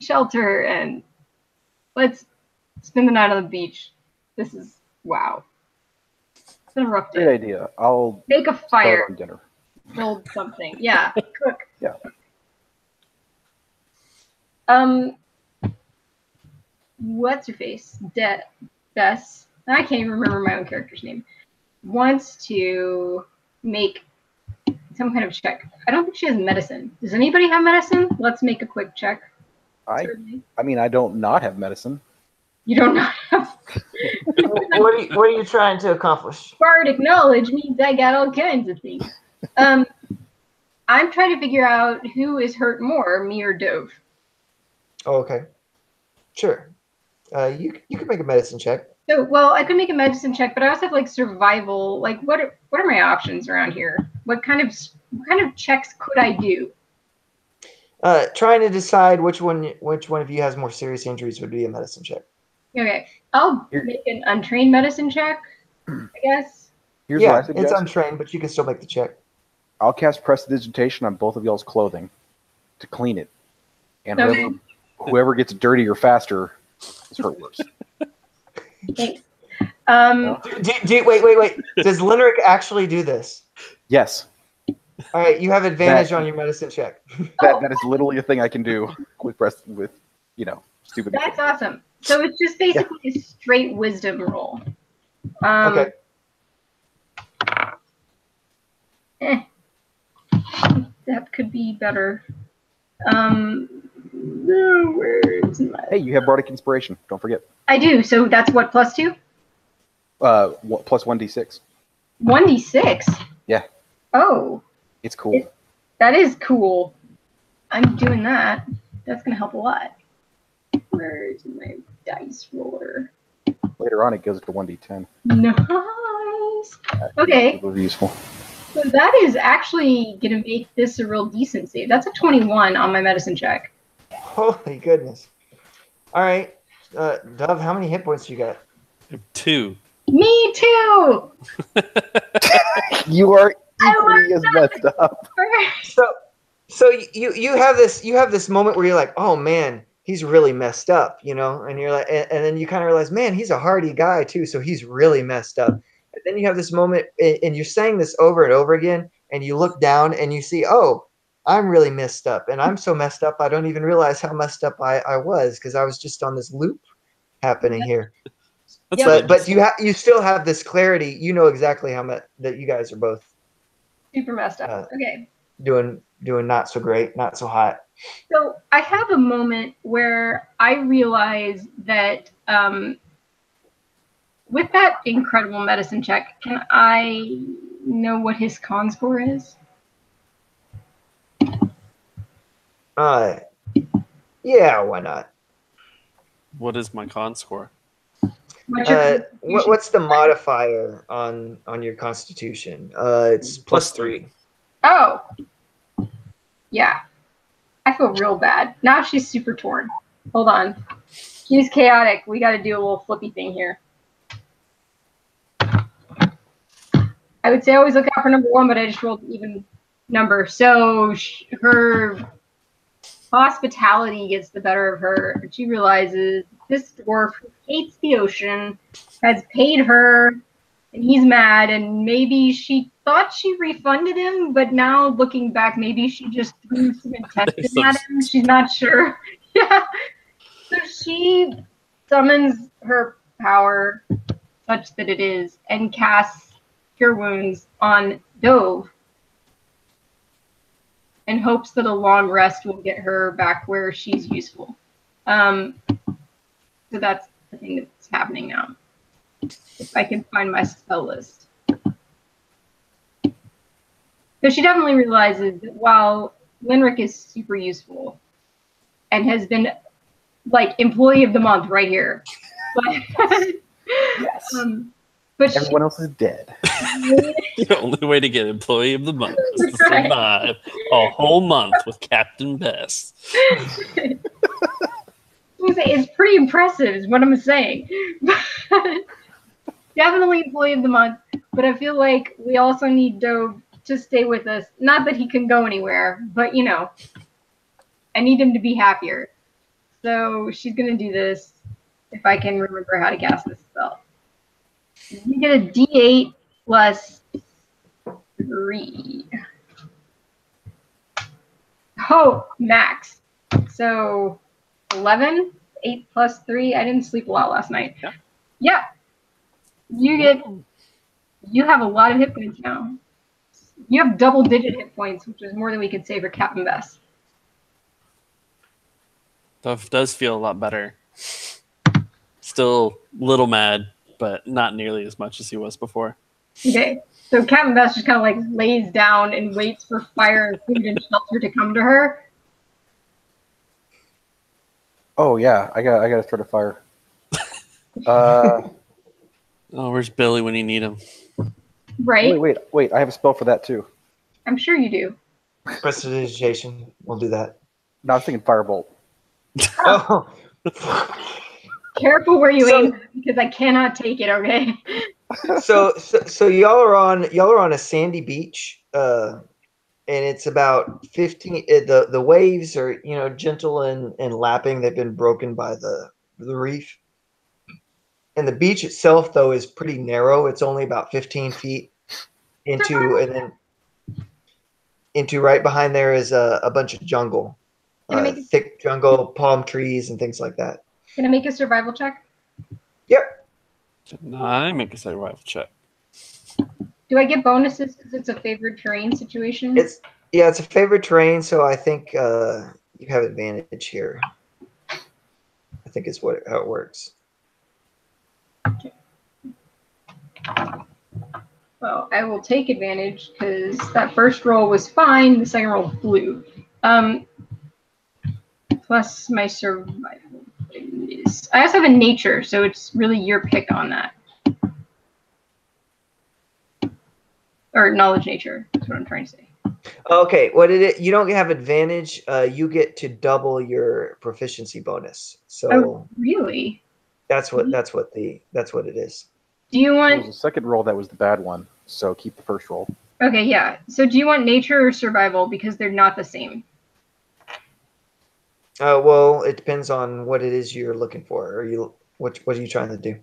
[SPEAKER 1] shelter and let's spend the night on the beach. This is, wow. It's been a rough day.
[SPEAKER 4] Great idea. I'll
[SPEAKER 1] Make a
[SPEAKER 4] start
[SPEAKER 1] fire.
[SPEAKER 4] on dinner.
[SPEAKER 1] Build something. Yeah, cook.
[SPEAKER 4] Yeah.
[SPEAKER 1] What's her face? Bess. I can't even remember my own character's name. Wants to make some kind of check. I don't think she has medicine. Does anybody have medicine? Let's make a quick check.
[SPEAKER 4] I mean, I don't not have medicine.
[SPEAKER 1] You don't know.
[SPEAKER 2] What are you trying to accomplish?
[SPEAKER 1] Bardic knowledge means I got all kinds of things. I'm trying to figure out who is hurt more, me or Dove.
[SPEAKER 2] Oh, okay. Sure. You can make a medicine check.
[SPEAKER 1] So, well, I could make a medicine check, but I also have like survival. Like, what are my options around here? What kind of checks could I do?
[SPEAKER 2] Trying to decide which one of you has more serious injuries would be a medicine check.
[SPEAKER 1] Okay, I'll make an untrained medicine check, I guess.
[SPEAKER 4] Here's what I
[SPEAKER 2] Yeah,
[SPEAKER 4] suggest.
[SPEAKER 2] it's untrained, but you can still make the check.
[SPEAKER 4] I'll cast Prestidigitation on both of y'all's clothing to clean it. And
[SPEAKER 1] Okay.
[SPEAKER 4] whoever gets dirtier faster is hurt worse.
[SPEAKER 1] Thanks.
[SPEAKER 2] Wait. Does Linric actually do this?
[SPEAKER 4] Yes.
[SPEAKER 2] All right, you have advantage on your medicine check.
[SPEAKER 4] That is literally a thing I can do with stupid.
[SPEAKER 1] That's awesome. So it's just basically a straight wisdom roll.
[SPEAKER 2] Okay.
[SPEAKER 1] That could be better. Where's my...
[SPEAKER 4] Hey, you have Bardic Inspiration. Don't forget.
[SPEAKER 1] I do. So that's what, +2?
[SPEAKER 4] Plus 1d6.
[SPEAKER 1] 1d6?
[SPEAKER 4] Yeah.
[SPEAKER 1] Oh.
[SPEAKER 4] It's cool.
[SPEAKER 1] That is cool. I'm doing that. That's going to help a lot. Where's my dice roller?
[SPEAKER 4] Later on, it goes to 1d10.
[SPEAKER 1] Nice. Okay.
[SPEAKER 4] It was useful.
[SPEAKER 1] So that is actually going to make this a real decent save. That's a 21 on my medicine check.
[SPEAKER 2] Holy goodness. All right. Dove, how many hit points you got?
[SPEAKER 3] 2.
[SPEAKER 1] Me too!
[SPEAKER 4] You are equally as messed up.
[SPEAKER 2] So you have this moment where you're like, oh man, he's really messed up, and you're like, and then you kind of realize, man, he's a hardy guy too, so he's really messed up. And then you have this moment, and you're saying this over and over again, and you look down and you see, oh, I'm really messed up, and I'm so messed up I don't even realize how messed up I was, because I was just on this loop happening here. But you still have this clarity. You know exactly how much that you guys are both
[SPEAKER 1] Super messed up. Okay.
[SPEAKER 2] doing not so great, not so hot.
[SPEAKER 1] So I have a moment where I realize that with that incredible medicine check, can I know what his con score is?
[SPEAKER 2] Yeah, why not?
[SPEAKER 3] What is my con score?
[SPEAKER 2] What's the modifier on your constitution? It's +3.
[SPEAKER 1] Oh. Yeah. I feel real bad. Now she's super torn. Hold on. She's chaotic. We got to do a little flippy thing here. I would say always look out for number 1, but I just rolled an even number. So her hospitality gets the better of her. And she realizes this dwarf who hates the ocean has paid her, and he's mad, and maybe she thought she refunded him, but now looking back, maybe she just threw some intestine at him. She's not sure. Yeah. So she summons her power such that it is, and casts Cure Wounds on Dove in hopes that a long rest will get her back where she's useful. So that's the thing that's happening now. If I can find my spell list. So she definitely realizes that while Linric is super useful and has been like employee of the month right here, but
[SPEAKER 4] Yes.
[SPEAKER 1] but
[SPEAKER 4] Everyone else is dead.
[SPEAKER 3] The only way to get employee of the month is to survive a whole month with Captain Bess.
[SPEAKER 1] It's pretty impressive, is what I'm saying. Definitely employee of the month, but I feel like we also need Dove to stay with us. Not that he can go anywhere, but you know, I need him to be happier. So she's gonna do this if I can remember how to cast this spell. You get a D8 plus 3. Oh, max. So 11, 8 plus 3. I didn't sleep a lot last night. Yeah. You have a lot of hit points now. You have double-digit hit points, which is more than we could say for Captain Bess.
[SPEAKER 3] Dove does feel a lot better. Still a little mad, but not nearly as much as he was before.
[SPEAKER 1] Okay, so Captain Bess just kind of like lays down and waits for fire and food and shelter to come to her.
[SPEAKER 4] Oh yeah, I got to start a fire.
[SPEAKER 3] Oh, where's Billy when you need him?
[SPEAKER 1] Right?
[SPEAKER 4] Wait! I have a spell for that too.
[SPEAKER 1] I'm sure you do.
[SPEAKER 2] Prestidigitation. We'll do that.
[SPEAKER 4] No, I was thinking firebolt.
[SPEAKER 2] Oh.
[SPEAKER 1] Careful where you aim because I cannot take it. Okay.
[SPEAKER 2] So y'all are on a sandy beach, and it's about 15. The waves are gentle and lapping. They've been broken by the reef, and the beach itself though is pretty narrow. It's only about 15 feet into, and then into right behind there is a bunch of jungle, thick jungle, palm trees, and things like that.
[SPEAKER 1] Can I make a survival check?
[SPEAKER 2] Yep.
[SPEAKER 3] Can I make a survival check?
[SPEAKER 1] Do I get bonuses because it's a favored terrain situation?
[SPEAKER 2] It's a favorite terrain, so I think you have advantage here. I think is how it works.
[SPEAKER 1] Okay. Well, I will take advantage because that first roll was fine. The second roll flew. Plus my survival. I also have a nature, so it's really your pick on that. Or knowledge nature, that's what I'm trying to say.
[SPEAKER 2] Okay, you don't have advantage. You get to double your proficiency bonus. So
[SPEAKER 1] oh, really?
[SPEAKER 2] That's what it is.
[SPEAKER 1] Do you want?
[SPEAKER 4] It was the second roll that was the bad one, so keep the first roll.
[SPEAKER 1] Okay, yeah. So do you want nature or survival because they're not the same?
[SPEAKER 2] Well, it depends on what it is you're looking for. What are you trying to do?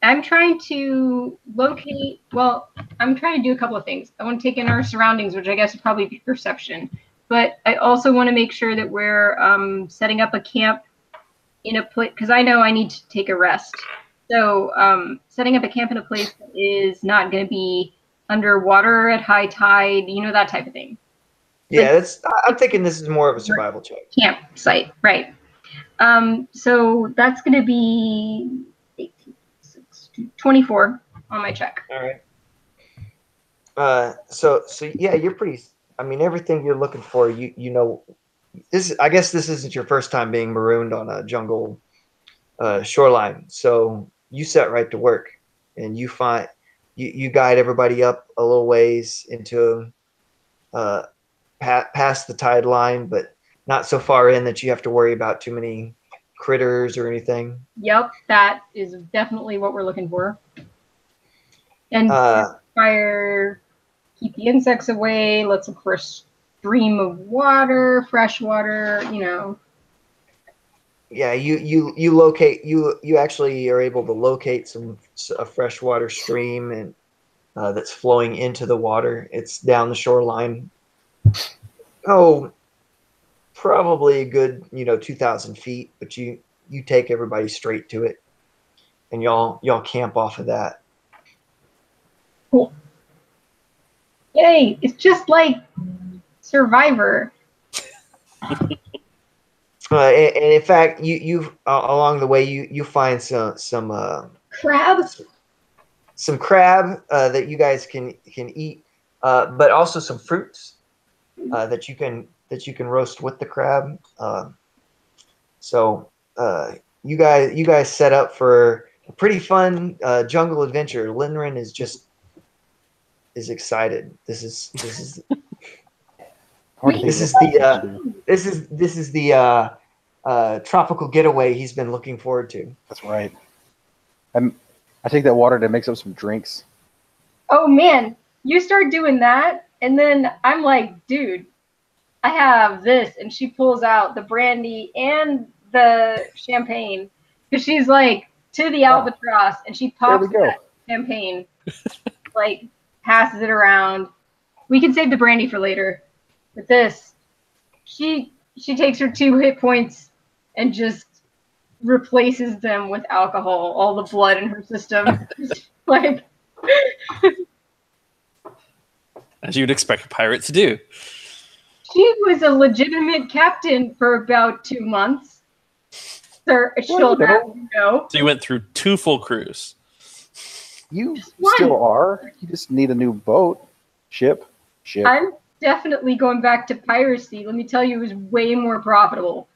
[SPEAKER 1] I'm trying to locate. Well, I'm trying to do a couple of things. I want to take in our surroundings, which I guess would probably be perception. But I also want to make sure that we're setting up a camp in a place because I know I need to take a rest. So setting up a camp in a place that is not going to be underwater at high tide, that type of thing.
[SPEAKER 2] Yeah, I'm thinking this is more of a survival check.
[SPEAKER 1] Campsite, right. So that's going to be 24 on my check.
[SPEAKER 2] All right. So yeah, you're pretty. I mean, everything you're looking for, this. I guess this isn't your first time being marooned on a jungle shoreline. So you set right to work, and you guide everybody up a little ways into past the tide line, but not so far in that you have to worry about too many critters or anything.
[SPEAKER 1] Yep, that is definitely what we're looking for. And fire, keep the insects away. Let's look for a stream of water, fresh water.
[SPEAKER 2] Yeah, you locate. You actually are able to locate a freshwater stream and that's flowing into the water. It's down the shoreline. Oh, probably a good 2,000 feet, but you take everybody straight to it, and y'all camp off of that.
[SPEAKER 1] Yay! It's just like Survivor.
[SPEAKER 2] And in fact, you along the way you find some
[SPEAKER 1] Crabs.
[SPEAKER 2] some crab that you guys can eat, but also some fruits that you can roast with the crab. So you guys set up for a pretty fun jungle adventure. Linren is excited. This is the tropical getaway he's been looking forward to.
[SPEAKER 4] That's right. I take that water to mix up some drinks.
[SPEAKER 1] Oh man, you start doing that, and then I'm like, dude, I have this, and she pulls out the brandy and the champagne because she's like to the albatross, and she pops that champagne, like passes it around. We can save the brandy for later. With this, she takes her 2 hit points and just replaces them with alcohol. All the blood in her system, like
[SPEAKER 3] as you'd expect a pirate to do.
[SPEAKER 1] She was a legitimate captain for about 2 months. Sir, she'll have you know.
[SPEAKER 3] So you went through 2 full crews.
[SPEAKER 4] You still are. You just need a new boat. Ship.
[SPEAKER 1] I'm definitely going back to piracy. Let me tell you, it was way more profitable.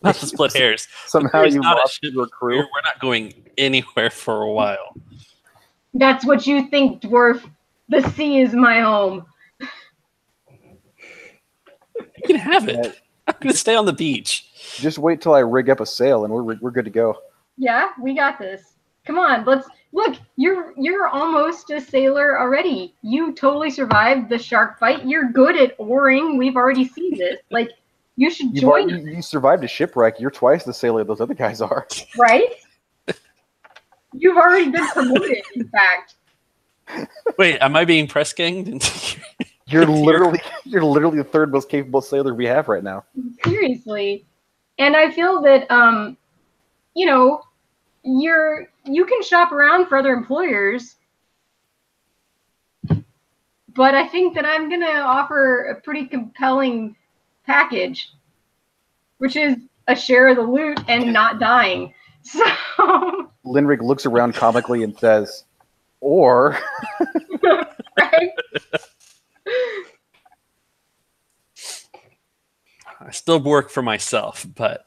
[SPEAKER 3] Not to split hairs.
[SPEAKER 4] Somehow you lost your crew.
[SPEAKER 3] We're not going anywhere for a while.
[SPEAKER 1] That's what you think, dwarf. The sea is my home.
[SPEAKER 3] You can have it. I'm going to stay on the beach.
[SPEAKER 4] Just wait till I rig up a sail and we're good to go.
[SPEAKER 1] Yeah, we got this. Come on, let's look. You're almost a sailor already. You totally survived the shark fight. You're good at oaring. We've already seen this. Like, you should join.
[SPEAKER 4] You survived a shipwreck. You're twice the sailor those other guys are.
[SPEAKER 1] Right? You've already been promoted, in fact.
[SPEAKER 3] Wait, am I being press ganged?
[SPEAKER 4] You're literally the third most capable sailor we have right now.
[SPEAKER 1] Seriously. And I feel that you know, you can shop around for other employers, but I think that I'm gonna offer a pretty compelling package, which is a share of the loot and not dying. So
[SPEAKER 4] Linrig looks around comically and says, or
[SPEAKER 1] right?
[SPEAKER 3] I still work for myself, but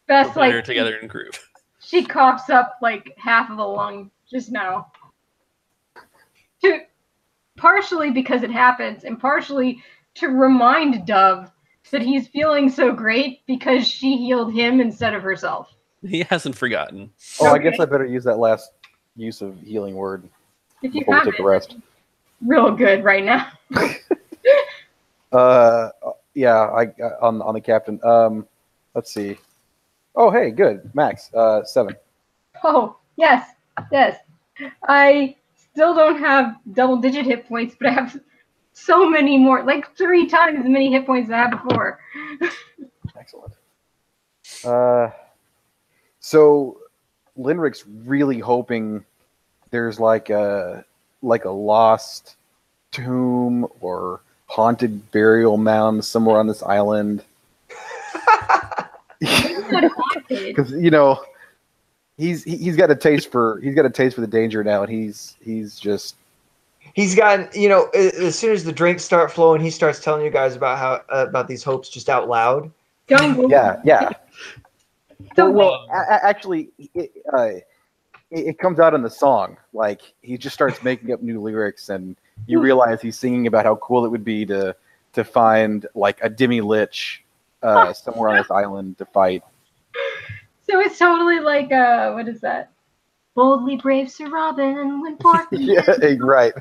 [SPEAKER 1] Best
[SPEAKER 3] we're better
[SPEAKER 1] like
[SPEAKER 3] together in groove.
[SPEAKER 1] She coughs up like half of a lung just now. Partially because it happens, and partially to remind Dove that he's feeling so great because she healed him instead of herself.
[SPEAKER 3] He hasn't forgotten.
[SPEAKER 4] Oh,
[SPEAKER 1] Okay.
[SPEAKER 4] I guess I better use that last use of healing word
[SPEAKER 1] If you
[SPEAKER 4] before we
[SPEAKER 1] have
[SPEAKER 4] take
[SPEAKER 1] it,
[SPEAKER 4] the rest.
[SPEAKER 1] real good right now.
[SPEAKER 4] Yeah, on the captain. Let's see. Oh, hey, good. Max, 7.
[SPEAKER 1] Oh, yes. I still don't have double-digit hit points, but I have so many more, like 3 times as many hit points as I had before.
[SPEAKER 4] Excellent. So Linric's really hoping there's like a lost tomb or haunted burial mound somewhere on this island. Because he's got a taste for the danger now, and he's
[SPEAKER 2] got, as soon as the drinks start flowing, he starts telling you guys about these hopes just out loud.
[SPEAKER 4] yeah.
[SPEAKER 1] So
[SPEAKER 4] well, actually, it comes out in the song. Like, he just starts making up new lyrics, and you realize he's singing about how cool it would be to find like a demi-lich somewhere on this island to fight.
[SPEAKER 1] So it's totally like what is that? Boldly brave Sir Robin went forth.
[SPEAKER 4] Yeah, right.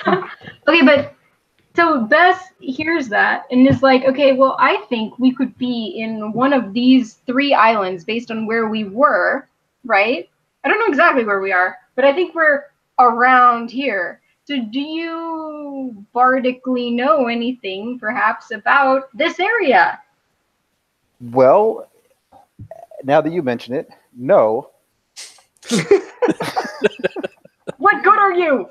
[SPEAKER 1] Okay, but so Bess hears that and is like, okay, well, I think we could be in one of these 3 islands based on where we were, right? I don't know exactly where we are, but I think we're around here. So do you bardically know anything, perhaps, about this area?
[SPEAKER 4] Well, now that you mention it, no.
[SPEAKER 1] Well, are you?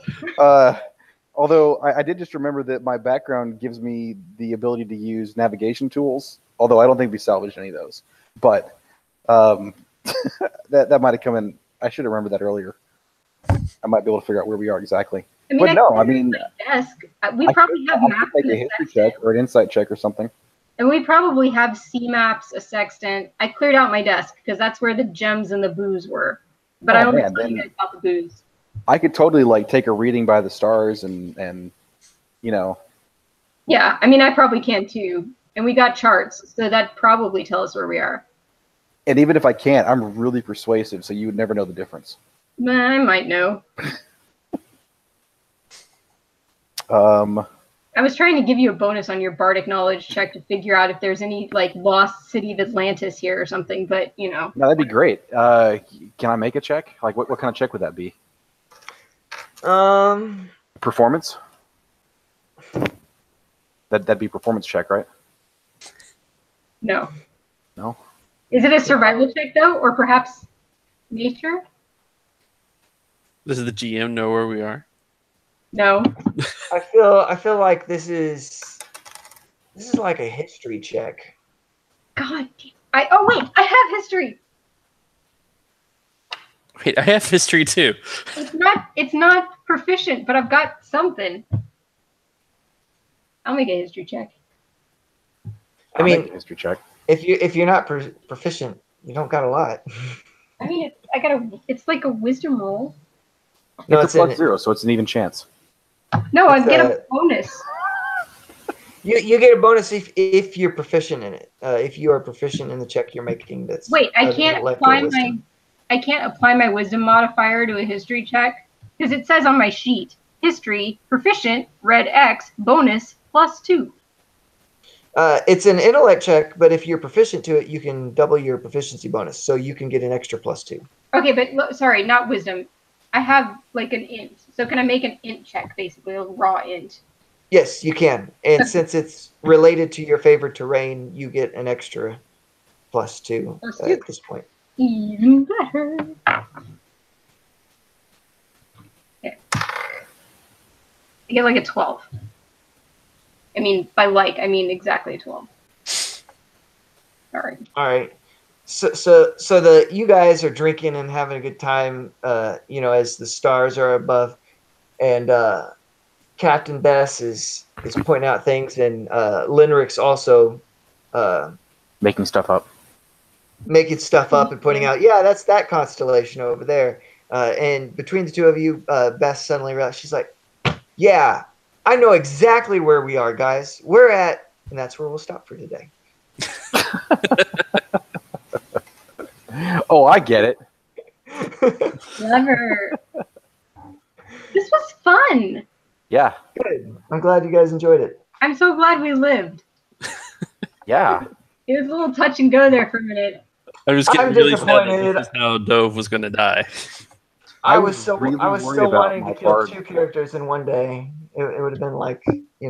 [SPEAKER 4] Although I did just remember that my background gives me the ability to use navigation tools, although I don't think we salvaged any of those. But that might have come in. I should have remembered that earlier. I might be able to figure out where we are exactly.
[SPEAKER 1] I mean,
[SPEAKER 4] But no, I mean,
[SPEAKER 1] desk. We probably have
[SPEAKER 4] I
[SPEAKER 1] maps
[SPEAKER 4] could
[SPEAKER 1] and
[SPEAKER 4] make a
[SPEAKER 1] a
[SPEAKER 4] history
[SPEAKER 1] sextant.
[SPEAKER 4] check or an insight check or something.
[SPEAKER 1] And we probably have sea maps, a sextant. I cleared out my desk because that's where the gems and the booze were. But I only told you guys about the booze.
[SPEAKER 4] I could totally like take a reading by the stars and you know.
[SPEAKER 1] Yeah, I mean, I probably can too. And we got charts, so that probably tell us where we are.
[SPEAKER 4] And even if I can't, I'm really persuasive, so you would never know the difference.
[SPEAKER 1] I might know. I was trying to give you a bonus on your bardic knowledge check to figure out if there's any like lost city of Atlantis here or something, but you know.
[SPEAKER 4] No, that'd be great. Can I make a check? Like, what kind of check would that be? Performance? That'd be performance check, right?
[SPEAKER 1] No.
[SPEAKER 4] No?
[SPEAKER 1] Is it a survival check though, or perhaps nature?
[SPEAKER 3] Does the GM know where we are?
[SPEAKER 1] No.
[SPEAKER 2] I feel like this is like a history check.
[SPEAKER 1] God, oh wait, I have history.
[SPEAKER 3] Wait, I have history too.
[SPEAKER 1] It's not proficient, but I've got something. I'll make a history check.
[SPEAKER 2] I mean,
[SPEAKER 4] make a history check.
[SPEAKER 2] If you're not proficient, you don't got a lot.
[SPEAKER 1] I mean, it's like a wisdom roll.
[SPEAKER 2] No,
[SPEAKER 4] it's a +0, so it's an even chance.
[SPEAKER 1] No, I get a bonus.
[SPEAKER 2] You get a bonus if you're proficient in it. If you are proficient in the check you're making, that's
[SPEAKER 1] wait. I can't apply my wisdom modifier to a history check because it says on my sheet history proficient red X bonus +2.
[SPEAKER 2] It's an intellect check, but if you're proficient to it, you can double your proficiency bonus, so you can get an extra +2.
[SPEAKER 1] Okay, but sorry, not wisdom. I have like an int. So can I make an int check, basically, a raw int?
[SPEAKER 2] Yes, you can. And since it's related to your favorite terrain, you get an extra +2 at this point.
[SPEAKER 1] Even better. Okay. I get like a 12. I mean, I mean exactly a 12. All right.
[SPEAKER 2] All right. So you guys are drinking and having a good time, as the stars are above, and Captain Bess is pointing out things, and Linrix also
[SPEAKER 4] making stuff up
[SPEAKER 2] and pointing out, yeah, that's that constellation over there. And between the two of you, Bess suddenly realized, she's like, yeah, I know exactly where we are, guys. We're at, and that's where we'll stop for today.
[SPEAKER 4] Oh, I get it.
[SPEAKER 1] Clever. This was fun.
[SPEAKER 4] Yeah.
[SPEAKER 2] Good. I'm glad you guys enjoyed it.
[SPEAKER 1] I'm so glad we lived.
[SPEAKER 4] Yeah.
[SPEAKER 1] It was a little touch and go there for a minute.
[SPEAKER 3] I was getting really sad that
[SPEAKER 2] disappointed.
[SPEAKER 3] this is how Dove was going to die.
[SPEAKER 2] I was so
[SPEAKER 4] really worried about
[SPEAKER 2] wanting
[SPEAKER 4] my
[SPEAKER 2] to kill
[SPEAKER 4] bard.
[SPEAKER 2] 2 characters in one day. It would have been like,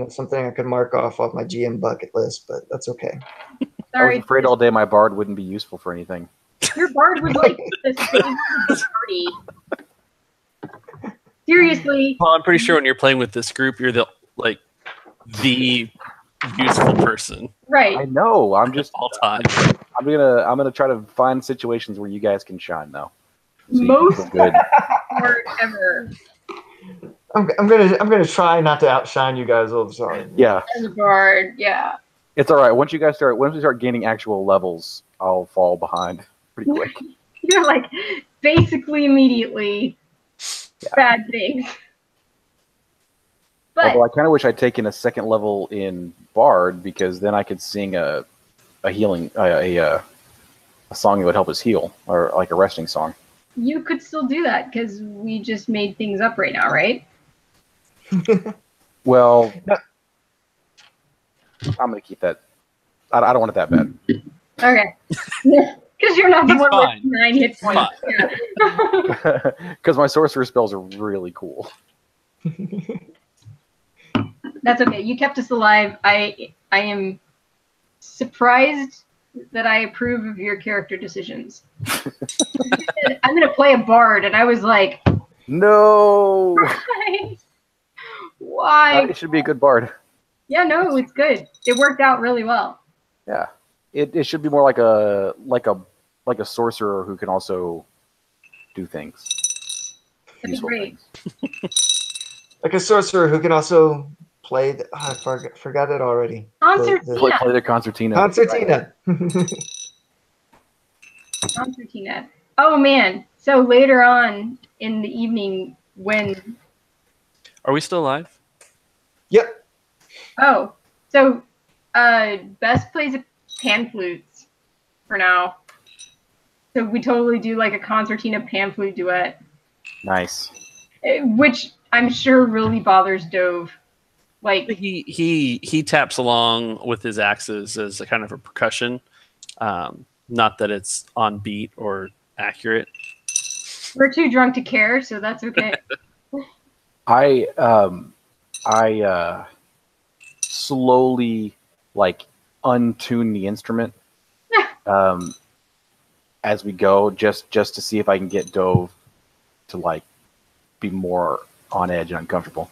[SPEAKER 2] something I could mark off my GM bucket list, but that's okay.
[SPEAKER 4] I
[SPEAKER 1] Sorry.
[SPEAKER 4] was afraid all day my bard wouldn't be useful for anything.
[SPEAKER 1] Your bard was like the same as the party. Seriously.
[SPEAKER 3] Well, I'm pretty sure when you're playing with this group, you're the useful person.
[SPEAKER 1] Right.
[SPEAKER 4] I know. I'm just
[SPEAKER 3] all time.
[SPEAKER 4] I'm gonna try to find situations where you guys can shine though. So
[SPEAKER 1] Most
[SPEAKER 4] good.
[SPEAKER 1] word ever.
[SPEAKER 2] I'm gonna try not to outshine you guys all the time.
[SPEAKER 4] Yeah.
[SPEAKER 1] As a bard, yeah.
[SPEAKER 4] It's all right. Once we start gaining actual levels, I'll fall behind pretty quick.
[SPEAKER 1] You're like basically immediately bad things. But
[SPEAKER 4] Although I kind of wish I'd taken a second level in Bard because then I could sing a healing a song that would help us heal, or like a resting song.
[SPEAKER 1] you could still do that because we just made things up right now, right?
[SPEAKER 4] Well, I'm gonna keep that. I don't want it that bad.
[SPEAKER 1] Okay. Because you're not the
[SPEAKER 3] He's
[SPEAKER 1] one
[SPEAKER 3] fine.
[SPEAKER 1] with 9 hit points. Yeah.
[SPEAKER 4] Because my sorcerer spells are really cool.
[SPEAKER 1] That's okay. You kept us alive. I am surprised that I approve of your character decisions. You said, I'm going to play a bard, and I was like,
[SPEAKER 4] No.
[SPEAKER 1] Why?
[SPEAKER 4] It should be a good bard.
[SPEAKER 1] Yeah, no, it's good. It worked out really well.
[SPEAKER 4] Yeah. It should be more like a sorcerer who can also do things.
[SPEAKER 1] That'd be
[SPEAKER 4] Useful
[SPEAKER 1] great.
[SPEAKER 4] things.
[SPEAKER 2] Like a sorcerer who can also play. I forgot it already.
[SPEAKER 1] Concertina.
[SPEAKER 4] Play the concertina.
[SPEAKER 2] Concertina.
[SPEAKER 1] Concertina. Oh man. So later on in the evening when
[SPEAKER 3] Are we still live?
[SPEAKER 2] Yep.
[SPEAKER 1] oh, so Bess plays a pan flutes for now. So we totally do like a concertina pan flute duet.
[SPEAKER 4] Nice.
[SPEAKER 1] Which I'm sure really bothers Dove. Like
[SPEAKER 3] He taps along with his axes as a kind of a percussion. Not that it's on beat or accurate.
[SPEAKER 1] we're too drunk to care, so that's okay.
[SPEAKER 4] I slowly like untune the instrument as we go, just to see if I can get Dove to like be more on edge and uncomfortable.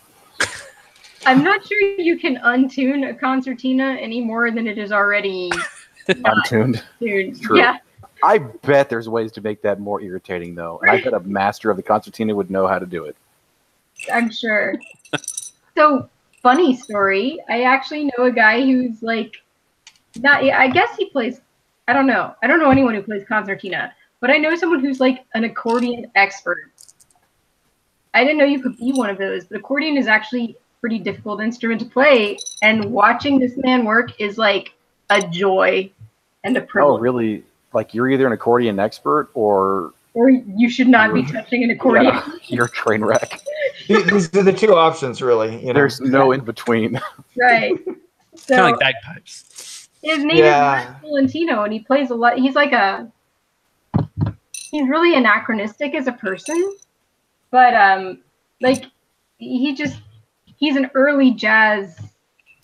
[SPEAKER 1] I'm not sure you can untune a concertina any more than it is already
[SPEAKER 4] Untuned.
[SPEAKER 1] tuned.
[SPEAKER 4] True.
[SPEAKER 1] Yeah.
[SPEAKER 4] I bet there's ways to make that more irritating though. And I bet a master of the concertina would know how to do it.
[SPEAKER 1] I'm sure. So, funny story. I actually know a guy who's like, not. I guess he plays. I don't know. I don't know anyone who plays concertina, but I know someone who's like an accordion expert. I didn't know you could be one of those, but accordion is actually a pretty difficult instrument to play, and watching this man work is like a joy and a privilege.
[SPEAKER 4] Oh, really? Like you're either an accordion expert or
[SPEAKER 1] you should not be touching an accordion.
[SPEAKER 4] yeah, you're a train wreck.
[SPEAKER 2] These are the two options, really. You know?
[SPEAKER 4] There's no in between.
[SPEAKER 1] Right. So
[SPEAKER 3] Kind of like bagpipes.
[SPEAKER 1] his name
[SPEAKER 2] Yeah.
[SPEAKER 1] is Valentino, and he plays a lot. He's really anachronistic as a person, but like he's an early jazz,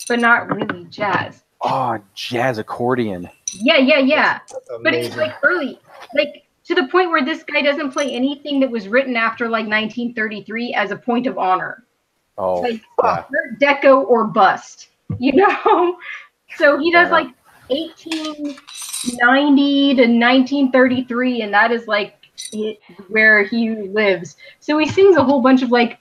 [SPEAKER 1] but not really jazz.
[SPEAKER 4] Oh, jazz accordion.
[SPEAKER 1] Yeah. But it's
[SPEAKER 2] Amazing.
[SPEAKER 1] like early, like to the point where this guy doesn't play anything that was written after like 1933 as a point of honor.
[SPEAKER 4] Oh,
[SPEAKER 1] Like
[SPEAKER 4] yeah.
[SPEAKER 1] deco or bust, you know? So he does
[SPEAKER 4] Yeah.
[SPEAKER 1] like 1890 to 1933, and that is like where he lives. So he sings a whole bunch of like